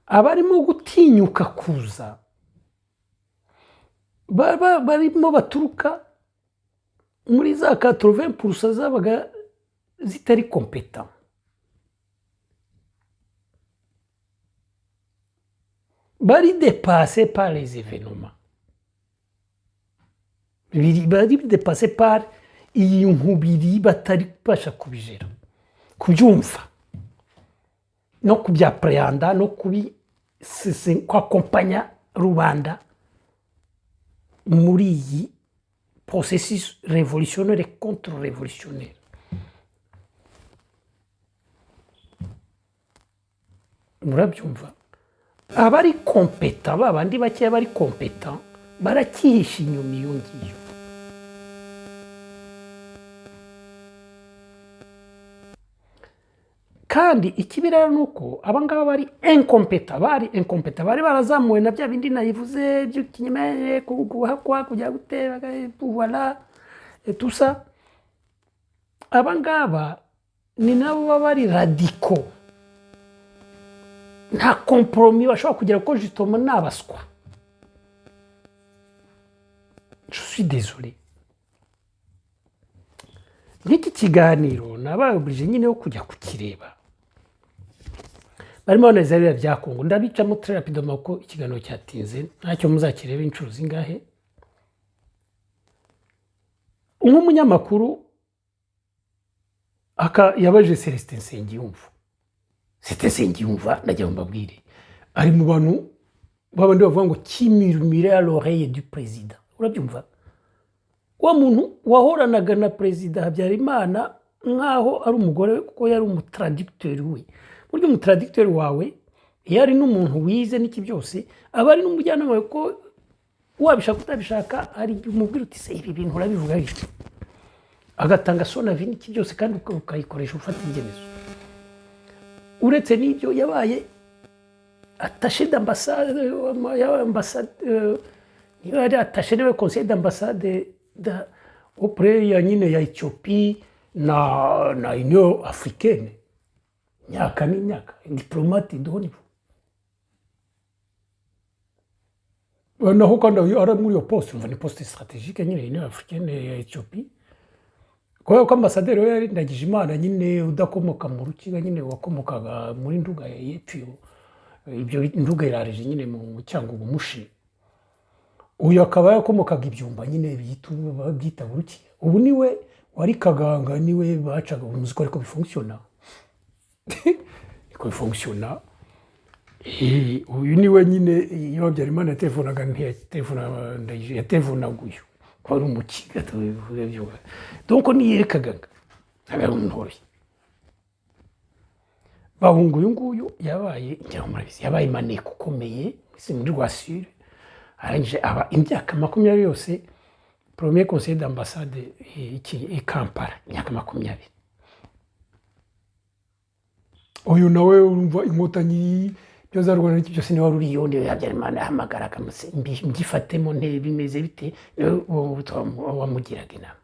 abarimo gutinyuka kuza barimo baturuka muri za 80% zabaga zitari compétent bari dépassé par les événements bari dépassé par iyi nkubiri batari basha kubijera kubyumva no kubyaprehanda no kubi kwakompanya rubanda muri iyi processus révolutionnaire et contre-révolutionnaire murabyumva abari compétent babandi bake bari compétent barakihisha inyuma iyo ngiyo kandi ikibirera nuko abangaba bari incompétent bari barazamuwe na bya bindi nayivuze byo kinyemere kuguhakwa kujya gutera voilà et tout ça abangaba ni nabo bari radicaux nta compromis bashobora kugira ko justement nabaswa je suis désolé n'iki kiganiro nabaye obligé nyine yo kujya kukireba barimo banezerera bya Kongo ndabicamo très rapidement ko ikiganiro cyatinze ntacyo muzakireba inshuro zingahe nk'umunyamakuru yabaje Celestin Nsengiyumva najya mbabwire ari mu bantu babandi bavuga ngo kimurmure à l'oreille du président urabyumva wa muntu wahoranaga na perezida Habyarimana nkaho ari umugore kuko yari umutraducteur we buryo umutraducteur wawe yari n'umuntu wize n'iki byose aba ari n'umujyanama wawe ko wabishaka utabishaka ari umubwira uti se ibi bintu urabivuga iki agatanga sona vini iki byose kandi ukayikoresha ufata ingemezo uretse n'ibyo yabaye attaché d'ambassade yari attaché de conseil d'ambassade auprès ya nyine ya Ethiopie na Union africaine nyaka diplomate de haut niveau naho kandi ari muri iyo poste umva ni poste stratégique nyine Union Africaine ya Ethiopie kubera ko ambasaderi we yari Ndagijimana nyine udakomoka mu Rukiga nyine wakomokaga muri Nduga y'Epfo ibyo Nduga irareje nyine mu Cyangugu Mushi uyu akaba yakomokaga ibyumba nyine byita Rukiga ubu niwe wari Kaganga niwe bacaga umuziko ariko bifunctiona ko bifunctiona uyu niwe nyine iyo Habyarimana yatelefonaga yatelefonaga uyu ko ari umukiga tubivuge byo donc niyerekaga ari umuntu bahungu uyu nguyu yabaye nyamurabizi yabaye maneko ukomeye muri Rwasire arangije aba imyaka 20 yose premier conseil d'ambassade i Kampala imyaka 20 uyu nawe urumva inkotanyi byo zarwana n'iki byose niwe ruri yonde Habyarimana yahamagara akamuse mbifatemo ntebe bimeze bite wamugiraga inama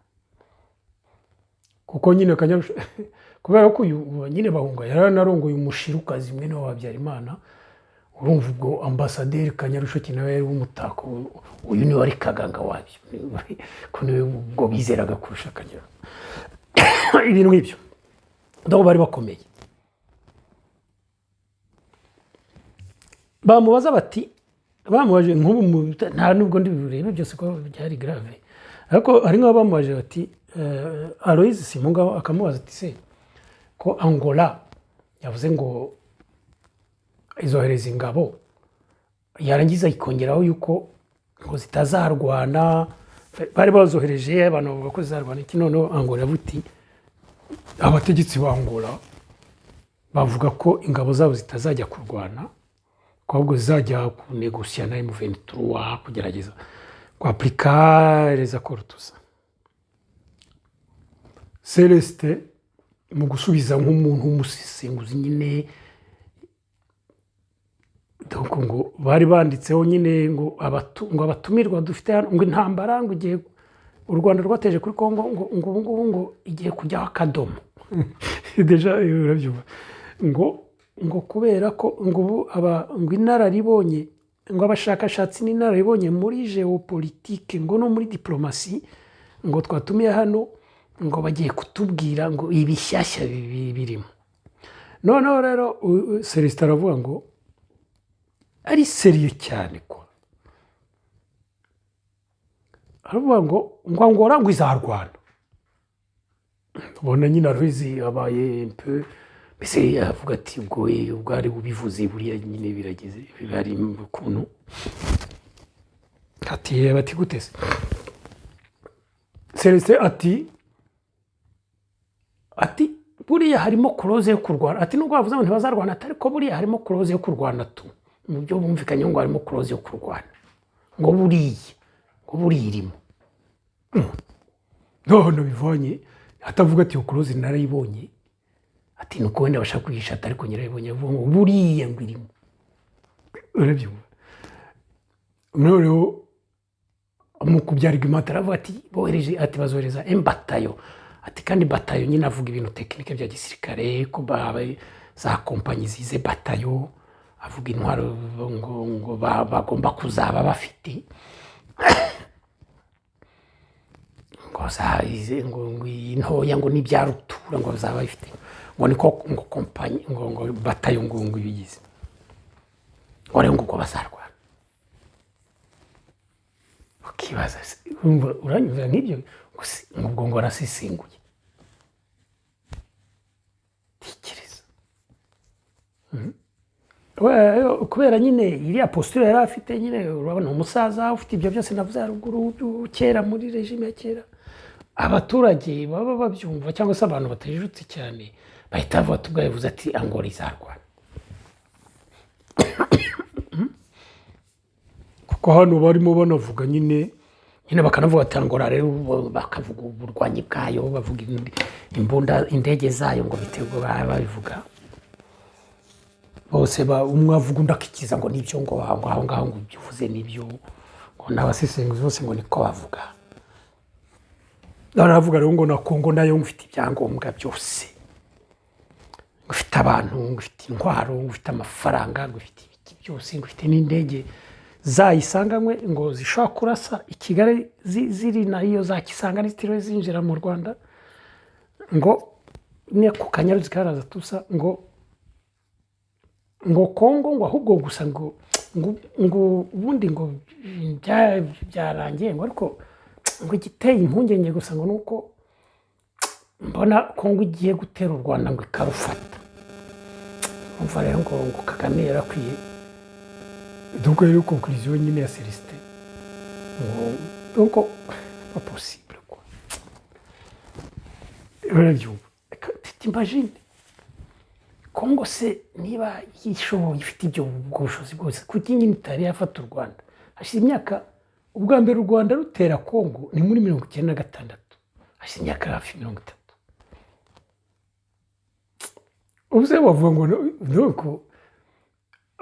kuko nyine Kanyarusha kubera ko uyu nyine bahunga yaranarongoye umushirukazi mwene wa Habyarimana urumva ubwo ambassadeur Kanyarusha nawe yari umutako uyu ni wari Kaganga wabyo ko niwe ubwo bizeraga kurusha Kanyarusha ibintu nk'ibyo ndabo bari bakomeye bamubaza bati bamubaje nk'ubu nta nubwo ndi burebe byose ko byari grave ariko ari nka bamubaje bati Aloys Simunga akamubaza ati se ko Angola yavuze ngo izohereza ingabo yarangiza ikongeraho yuko ngo zitazarwana bari bazohereje abantu bavuga ko zizarwana iki none Angola buti abategetsi ba Angola bavuga ko ingabo zabo zitazajya kurwana ahubwo zizajya kunegosiya na M23 kugerageza kwaplika les accords tusa Celeste mu gusubiza nk'umuntu w'umusisenguzi nyine donc ngo bari banditseho nyine ngo abatumirwa dufite hano ngo intambara ngo igiye u Rwanda rwateje kuri Kongo ngo igiye kujya akadomo deja urabyumva ngo kubera ko ngo inararibonye ngo abashakashatsi n'inararibonye muri geopolitique ngo no muri diplomasi ngo twatumiye hano ngo bagiye kutubwira ngo ibishyashya birimo noneho rero Celestin aravuga ngo ari serieux cyane ko aravuga ngo Angola ngo izarwana ubona nyine Aloys abaye un peu mbese avuga ati ubwo ari bubivuze buriya nyine birageze bari mu kuntu ati bati gutese Celestin ati buriya harimo clause yo kurwana ati nubwo bavuze ngo ntibazarwana ariko buriya harimo clause yo kurwana tu mu byo bumvikanye ngo harimo clause yo kurwana ngo buriya irimo none bivanye atavuga ati clause narayibonye ati nuko wenda bashaka kwigisha ariko nyirayibonye ngo buriya ngo irimo urabyumva none mu kubyara argument aravuga ati bohereje ati bazohereza batayo ati kandi batayo nyine avuga ibintu technique bya gisirikare ko za kompanyi zize batayo avuga intwaro ngo bagomba kuzaba bafite ngo zahize ngo intoya ngo n'ibya rutura ngo bazaba bafite ngo niko ngo kompanyi ngo batayo ngo ibigize ngo rero ngo bazarwana ukibaza uranyuza nk'ibyo ngo ngo arasisinguye tikiriza kubera nyine iriya posture yari afite nyine urabona umusaza ufite ibyo byose navuze haruguru kera muri regime ya kera abaturage baba babyumva cyangwa se abantu batajijutse cyane bahita bavuga tubwavuze ati Angola izarwana kuko hano barimo banavuga nyine bakanavuga ati Angola rero bakavuga uburwanyi bwayo bavuga imbunda indege zayo ngo bitego babivuga bose umwe avuga undakikiza ngo nibyo ngo aho ngaho ngo byuvuze nibyo ngo n'abasesenguzi bose ngo niko bavuga naravuga rero ngo na Kongo nayo ngufite ibyangombwa byose ngufite abantu ngufite intwaro ngufite amafaranga ngufite ibiki byose ngufite n'indege zayisanganywe ngo zishobora kurasa i Kigali ziri nayo za Kisanga n'itiriwe zinjira mu Rwanda ngo ne ku Kanyaru zikaraza tusa ngo Kongo ngo ahubwo gusa ngo ubundi ngo byarangiye ngo ariko ngo giteye impungenge gusa ngo nuko mbona Kongo igiye gutera u Rwanda ngo ikarufata umva rero ngo Kagame yarakwiye donc rero conclusion nyine ya Celestin donc pas possible quoi urabyumva t'imagine Kongo se niba yishoboye ifite ibyo bushobozi bwose kuki nyine itari yafata u Rwanda hashize imyaka ubwa mbere u Rwanda rutera Kongo ni muri 1996 hashize imyaka hafi 30 ubuze bavuga ngo donc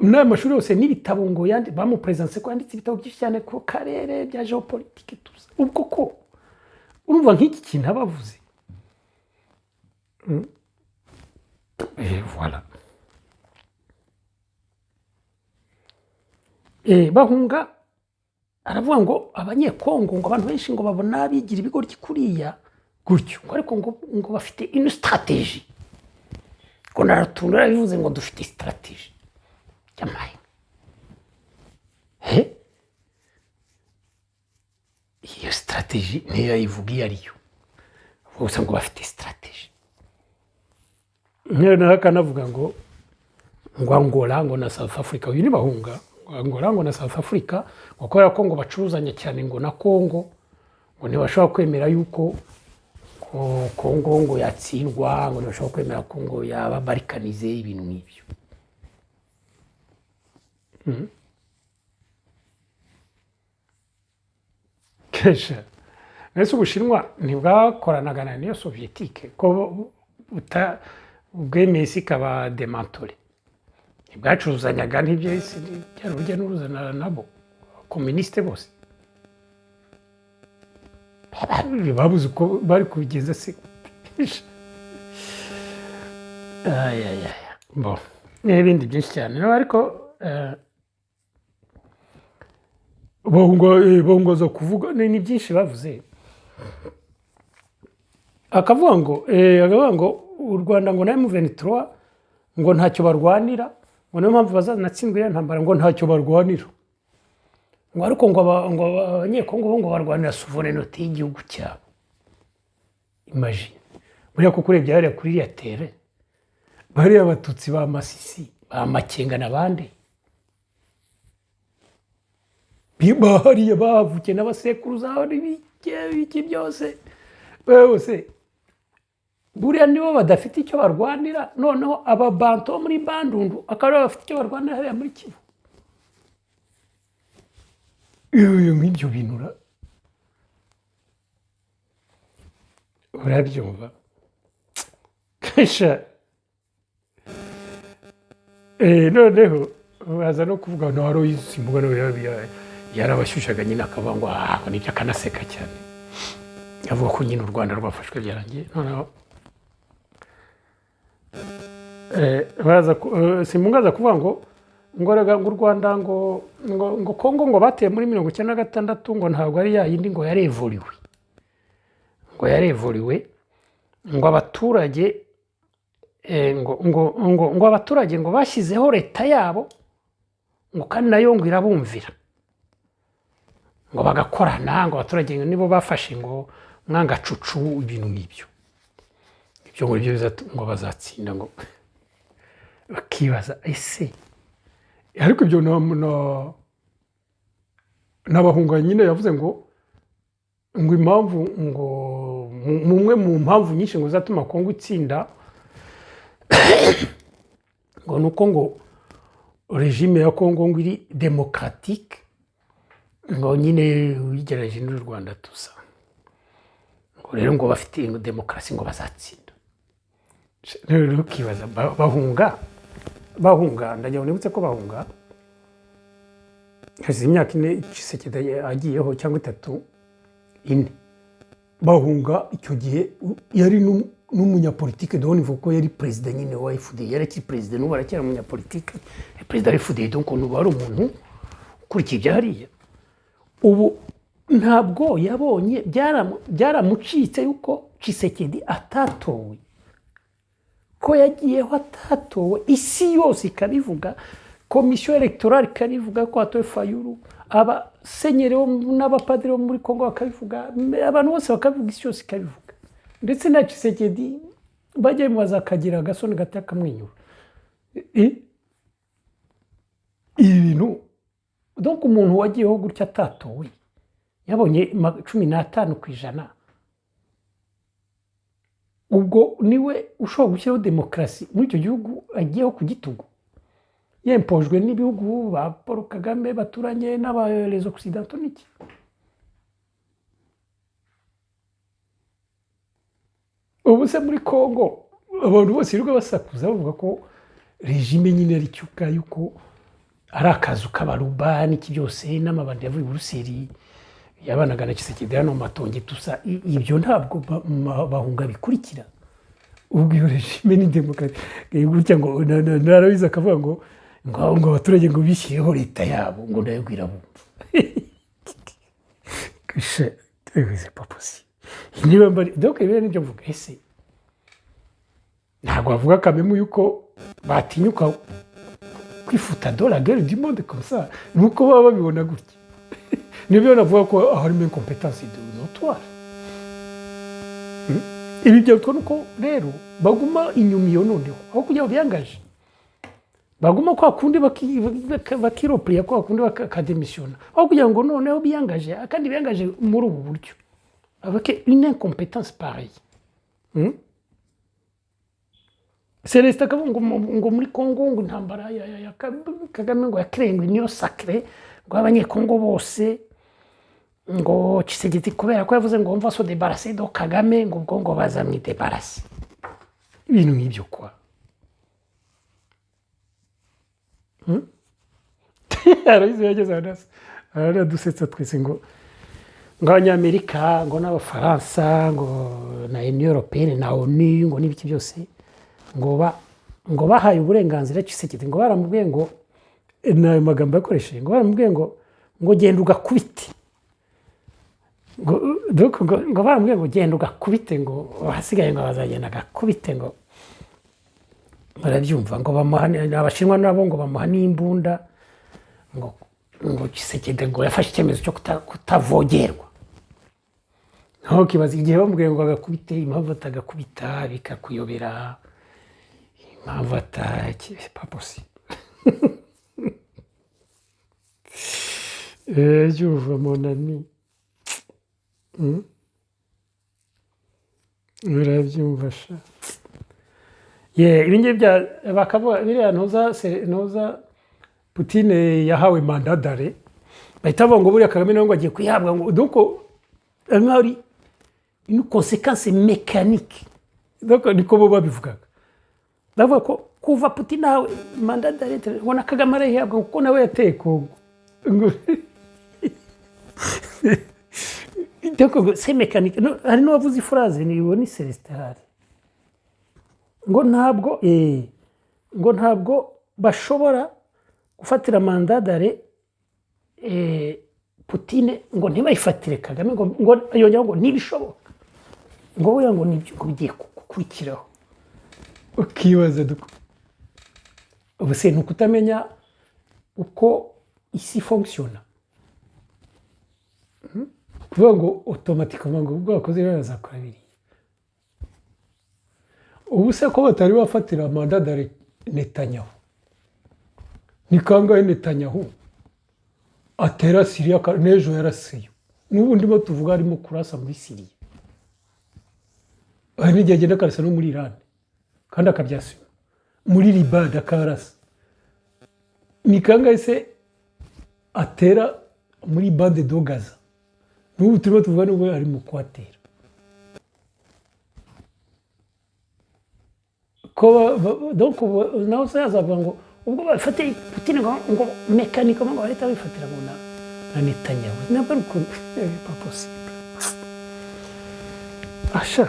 n'amashuri yose n'ibitabo ngo yandi bamupresence ko yanditse ibitabo byinshi cyane ku karere bya géopolitique tuza ubwo ko urumva nk'iki kintu abavuze et voilà bahunga aravuga ngo abanyekongo ngo abantu benshi ngo babona bigira ibigo ry'ikuriya gutyo ariko ngo bafite une stratégie ngo naratunura bivuze ngo dufite stratégie yamaye iyo stratégie niyo yivugiye ariyo gusa ngo bafite stratégie none akanavuga ngo Angola ngo na South Africa uyu ni bahunga Angola ngo na South Africa ngo kubera ko ngo bacuruzanya cyane ngo na Kongo ngo ntibashobora kwemera yuko Kongo ngo yatsindwa ngo ntibashobora kwemera ko ngo yaba barikanize ibintu nk'ibyo kesha nese Ubushinwa ntibwakoranaga na Union Soviétique ko ubwemeye isi ikaba demantole ntibwacuzanyaga n'ibyo isi byari urujya n'uruza nabo komunisite bose babuze uko bari kubigenza se bon n'ibindi byinshi cyane ariko bongoza kuvuga ni byinshi bavuze akavuga ngo u Rwanda ngo na M23 ngo ntacyo barwanira ngo niyo mpamvu bazanatsindwa ya ntambara ngo ntacyo barwanira ngo ariko ngo abanyekongo ngo barwanira souveraineté y'igihugu cyabo imagine buriya kuko urebye hariya kuri iriya tere bariya abatutsi ba Masisi ba Makenga n'abandi bihariye bavukiye n'abasekuruza aho n'ibiki byose bose buriya nibo badafite icyo barwanira noneho ababantu muri Bandundu akaba bafite icyo barwanira hariya muri Kivu iyo nk'ibyo binura urabyumva kesha noneho baza no kuvuga no haro y'isimbwa no yarabashyushyaga nyine akavuga ngo nibyo akanaseka cyane yavuga ko nyine u Rwanda rwafashwe byarangiye noneho simungaza kuvuga ngo u Rwanda ngo Kongo ngo bateye muri 1996 ngo ntabwo ari yindi ngo yarevuriwe ngo abaturage ngo abaturage ngo bashyizeho leta yabo ngo kandi nayo ngo irabumvira ngo bagakorana ngo abaturage nibo bafashe ngo mwangacucu ibintu nk'ibyo ngo ngo bazatsinda ngo bakibaza ese ariko ibyo n'abahunga nyine yavuze ngo impamvu ngo mumwe mu mpamvu nyinshi ngo zatuma Kongo itsinda ngo nuko ngo regime ya Kongo ngo iri démocratique ngo nyine wigeraje n'u Rwanda tusa ngo rero ngo bafite demokarasi ngo bazatsinda rero kibaza bahunga ndajya nibutse ko bahunga hasi imyaka 4 Tshisekedi agiyeho cyangwa 3 bahunga icyo gihe yari n'umunyapolitike doni vuko yari president nyine wa FDL yari ki president n'ubu aracyari umunyapolitike president wa FDL donc n'ubu ari umuntu kurikije hariya ubu ntabwo yabonye byaramucitse yuko Tshisekedi atatowe ko yagiyeho atatowe isi yose ikabivuga komisiyo electorale ikabivuga ko hatowe Fayulu abasenyeri n'abapadiri bo muri Kongo bakabivuga abantu bose bakabivuga isi yose ikabivuga ndetse na Tshisekedi bajya mubaza akagira agasoni gataka kamwenyura ibintu donc umuntu wagiyeho gutya atatowe yabonye 15%. ubwo niwe ushobora gushyiraho demokarasi muri icyo gihugu agiyeho ku gitugu yempojwe n'ibihugu ba Paul Kagame baturanye n'abayobozi occidentaux n'iki ubu se muri Kongo abantu bose birirwa basakuza bavuga ko regime nyine ari cyuka yuko ari akazu k'abaruba n'iki byose n'amabandi yavuye i Buruseli yabanaga na Tshisekedi hano matonge tusa ibyo ntabwo bahunga bikurikira ubwo iyo regime ni demokarasi gutya ngo narabiza akavuga ngo abaturage ngo bishyireho leta yabo ngo nayo gwirabumva kishe c'est pas possible niba mbari donc ibere nibyo mvuga ese ntabwo bavuga kamemu yuko batinyuka kwifuta de la guerre du monde comme ça nuko baba babibona gutya nibyo navuga ko harimo incompétence notoire ibi byo nuko rero baguma inyuma iyo noneho aho kujya byangaje baguma kwa kundi bakiropriya kwa kundi bakademisiona aho kugira ngo noneho biyangaje kandi biyangaje muri ubu buryo avec une incompétence pareille Celestin ngo muri Kongo ngo intambara ya Kagame ngo yakrengwe niyo sacré ngo abanyekongo bose ngo Tshisekedi kubera ko yavuze ngo mva so débarrasser do Kagame ngo ngo bazamwe débarrasser ibintu nk'ibyo kwa arabizi yageze hano aradusetsa twese ngo abanyamerika ngo n'abafaransa ngo na Union Européenne na ONU ngo n'ibiki byose ngo bahaye uburenganzira Tshisekedi ngo baramubwiye ngo nayo magambo yakoresheje ngo baramubwiye ngo genda ugakubite ngo baramubwiye ngo genda ugakubite ngo hasigaye ngo bazagenda agakubite ngo barabyumva ngo abashinwa nabo ngo bamuha n'imbunda ngo Tshisekedi ngo yafashe icyemezo cyo kutavogerwa naho kibaza igihe bamubwiye ngo agakubite impamvu atagakubita bikakuyobera impamvu c'est pas possible je vois mon ami urabyumva sha ibi ngibi bakavuga biriya ntuza Putine yahawe mandat d'arrêt bahita bavuga ngo buriya Kagame nawe ngo agiye kuyihabwa ngo donc ari une conséquence mécanique donc niko bo babivugaga bavuga ko kuva Putin nawe mandat d'arrêt ubona Kagame arayihabwa kuko nawe yateye Kongo donc c'est mécanique hari n'uwavuze phrase ni Celestin ngo ntabwo bashobora gufatira mandat d'arrêt Putin ngo ntibayifatire Kagame ngo yongera ngo ntibishoboka ngo we ngo nibyo bigiye kukurikiraho ukibaza ubu se ni ukutamenya uko isi fonctionne kuvuga ngo automatiquement ngo ubwo bakoze bazakora biriya ubu se ko batari bafatira mandat d'arrêt Netanyahu ni kangahe Netanyahu atera Syria n'ejo yarasiyo n'ubu ndimo tuvuga arimo kurasa muri Syria hari n'igihe agenda akarasa no muri Iran kandi akabyasima muri Liban akarasa ni kangahe se atera muri bande de Gaza n'ubu turimo tuvuga n'ubu arimo kuhatera donc nawe se yazavuga ngo ubwo bafate Putin ngo mécanique ngo bahita bifatira ngo na Netanyahu nabwo uko pas possible asha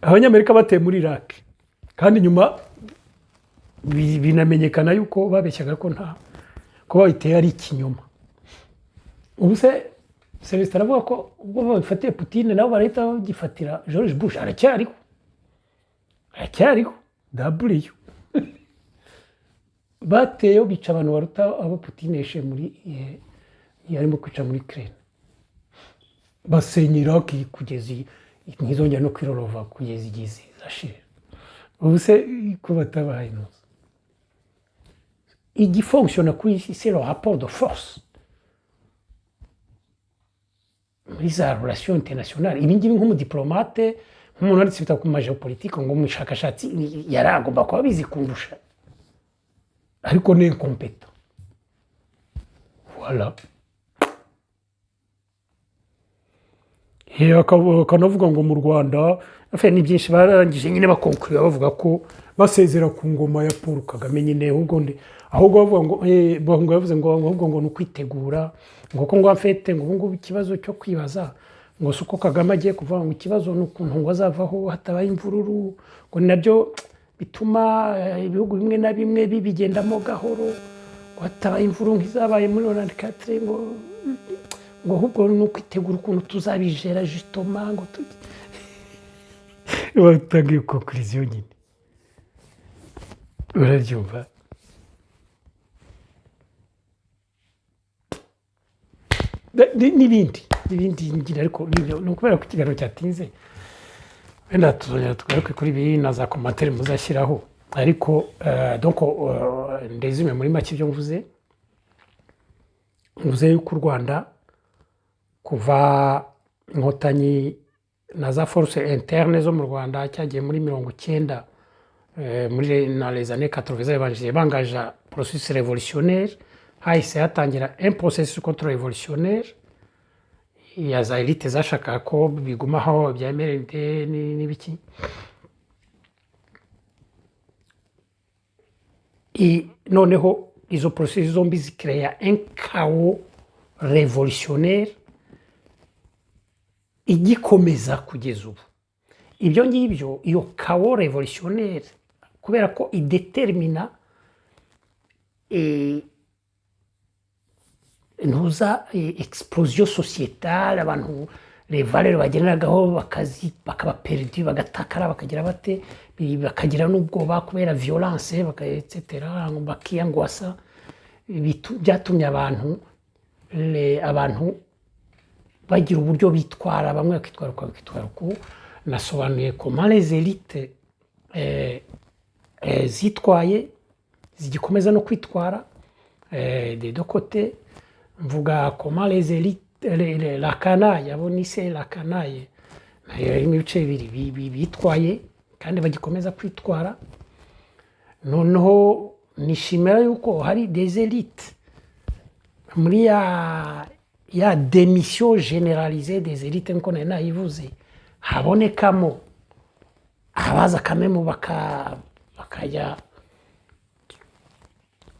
abanyamerika bateye muri Iraq kandi nyuma binamenyekana yuko babeshyaga ko ko bayiteye ari ikinyoma. Ubu se Celestin aravuga ko ubwo babifatiye Putin nabo barahita bagifatira George Bush. Aracyariho W bateyeho bica abantu baruta abo Putin yeshe yarimo kwica muri Ukraine, basenya Iraq kugeza ntizongera no kwirorova kugeza igihe zashira. Ubu se ko batabaye nose igifonctionna kuri isi, c'est le rapport de force muri za relation internationale. Ibi ngibi nk'umudiplomate, nk'umuntu wanditse ibitabo ku mageopolitique, ngo umushakashatsi yaragomba kuba bizi kundusha, ariko ni incompétent. Voilà. Akanavuga ngo mu Rwanda ni byinshi barangije nyine bakonkurira bavuga ko basezera ku ngoma ya Paul Kagame nyine, ahubwo bavuga ngo yavuze ngo ahubwo ngo ni ukwitegura, ngo ko ngo afite ngo ngubu ikibazo cyo kwibaza ngo suko Kagame agiye kuvuga ngo ikibazo ni ukuntu ngo azavaho hatabaye imvururu, ngo nabyo bituma ibihugu bimwe na bimwe bibigendamo gahoro, ngo hatabaye imvururu nk'izabaye muri 94, ngo ahubwo ni ukwitegura ukuntu tuzabijera justement, ngo batangiye conclusion nyine. Urabyumva? N'ibindi ngira, ariko ni ukubera ko ikiganiro cyatinze, wenda tuzongera tugaruke kuri ibi na za commentaire muzashyiraho, ariko donc ndezume muri make ibyo mvuze yuko u Rwanda kuva inkotanyi na za force interne zo mu Rwanda cyagiye muri 90 muri na les années 80 bangaja processus révolutionnaire, hahise hatangira un processus contre-révolutionnaire ya za elite zashaka ko bigumaho bya MRND n'ibiki. Noneho izo processus zombi zikreya un chaos révolutionnaire igikomeza kugeza ubu. Ibyo ngibyo, iyo chaos révolutionnaire, kubera ko idetermina ntuza explosion sociétale, abantu les valeurs bageneragaho bakaba perdu, bagatakara, bakagira bate, bakagira n'ubwoba kubera violence etc, bakiyangwasa, byatumye abantu bagira uburyo bitwara, bamwe bakitwara uko nasobanuye comment les élites zitwaye zigikomeza no kwitwara des deux côtés. Mvuga comment les élites, la canaille, abonise la canaille, ibice bibiri bitwaye kandi bagikomeza kwitwara. Noneho nishimira yuko hari des élites muri ya démission généralisée des élites, nko nayivuze, habonekamo abaza kamemu bakajya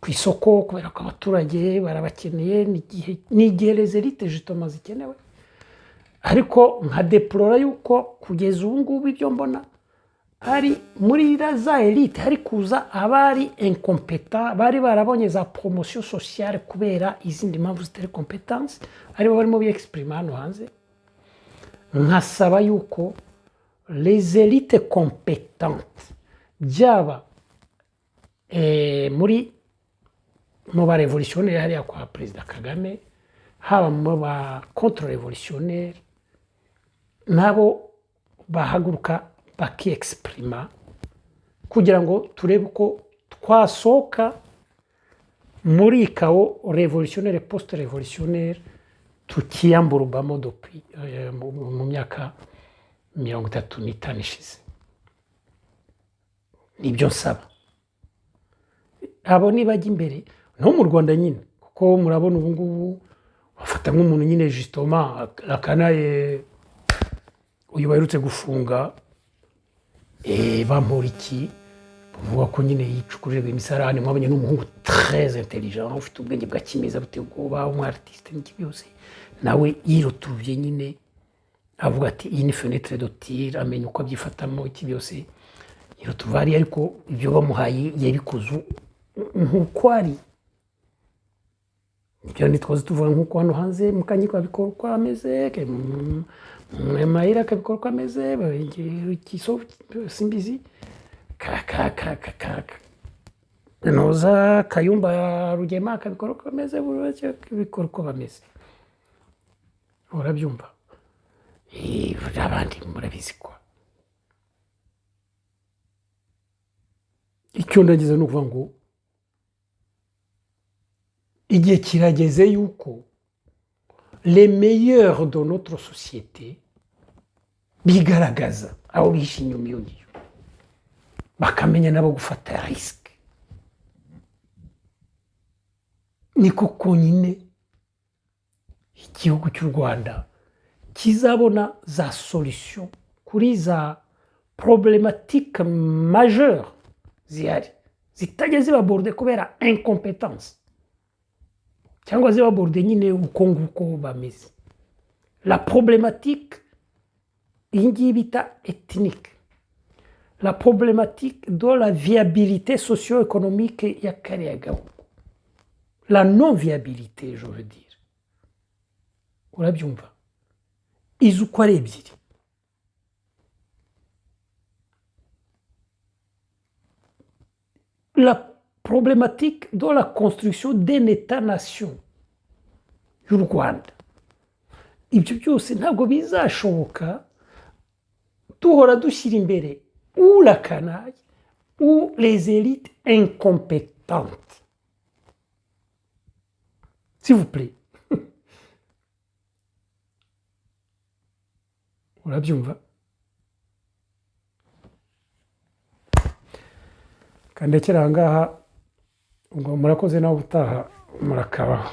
ku isoko kubera ko abaturage barabakeneye, n'igihe les élites justement zikenewe. Ariko nka deplora yuko kugeza ubu ngubu ibyo mbona ari muri za elite hari kuza abari incompétent, bari barabonye za promotion sociale kubera izindi mpamvu zitari compétence, aribo barimo bi-exprime hano hanze. Nkasaba yuko les élites compétentes byaba mu ba révolutionnaire hariya kwa Perezida Kagame, haba mu ba contre-révolutionnaire, nabo bahaguruka baki-exprima kugira ngo turebe uko twasohoka muri ikawo révolutionnaire post-révolutionnaire tukiyamburubamo depuis mu myaka 35 ishize. Nibyo nsaba abo nibajya imbere no mu Rwanda nyine, kuko murabona ubu ngubu bafata nk'umuntu nyine justement akanaye uyu baherutse gufunga Bamporiki, bavuga ko nyine yicukurira imisarane, mwabonye n'umuhungu très intelligent, ufite ubwenge bwa kimeza buteye ubwoba, umwartiste n'iki byose, nawe yirotuvye nyine avuga ati iyi ni fenêtre de tir, amenya uko abyifatamo iki byose. iyo tuvari ariko ibyo bamuhaye yabikoze nk'uko ari ibyo ntitwaze tuvuga nk'uko hano hanze mu kanyiko abikora uko ameze mu mayira akabikora uko ameze simbizi noza Kayumba Rugema akabikora uko ameze buri wese akabikora uko bameze urabyumva abandi murabizi ko icyo ndagize ni ukuvuga ngo igihe kirageze yuko les meilleurs de notre société bigaragaza aho bishe inyuma iyo ngiyo bakamenya nabo gufata risque niko konyine igihugu cy'u Rwanda kizabona za solution kuri za problématique majeure zihari zitajya zibaborde kubera incompetence cyangwa zibaborde nyine uko nguko bameze la problématique iyi ngiyi bita ethnique la problématique de la viabilité socio-économique ya kariya gahugu la non viabilité je veux dire urabyumva izo uko ari ebyiri la problématique de la construction d'un état-nation y'u Rwanda ibyo byose ntabwo bizashoboka duhora dushyira imbere ou la canaille ou les élites incompétentes s'il vous plaît urabyumva kandekera aha ngaha ubwo murakoze nawe utaha murakabaho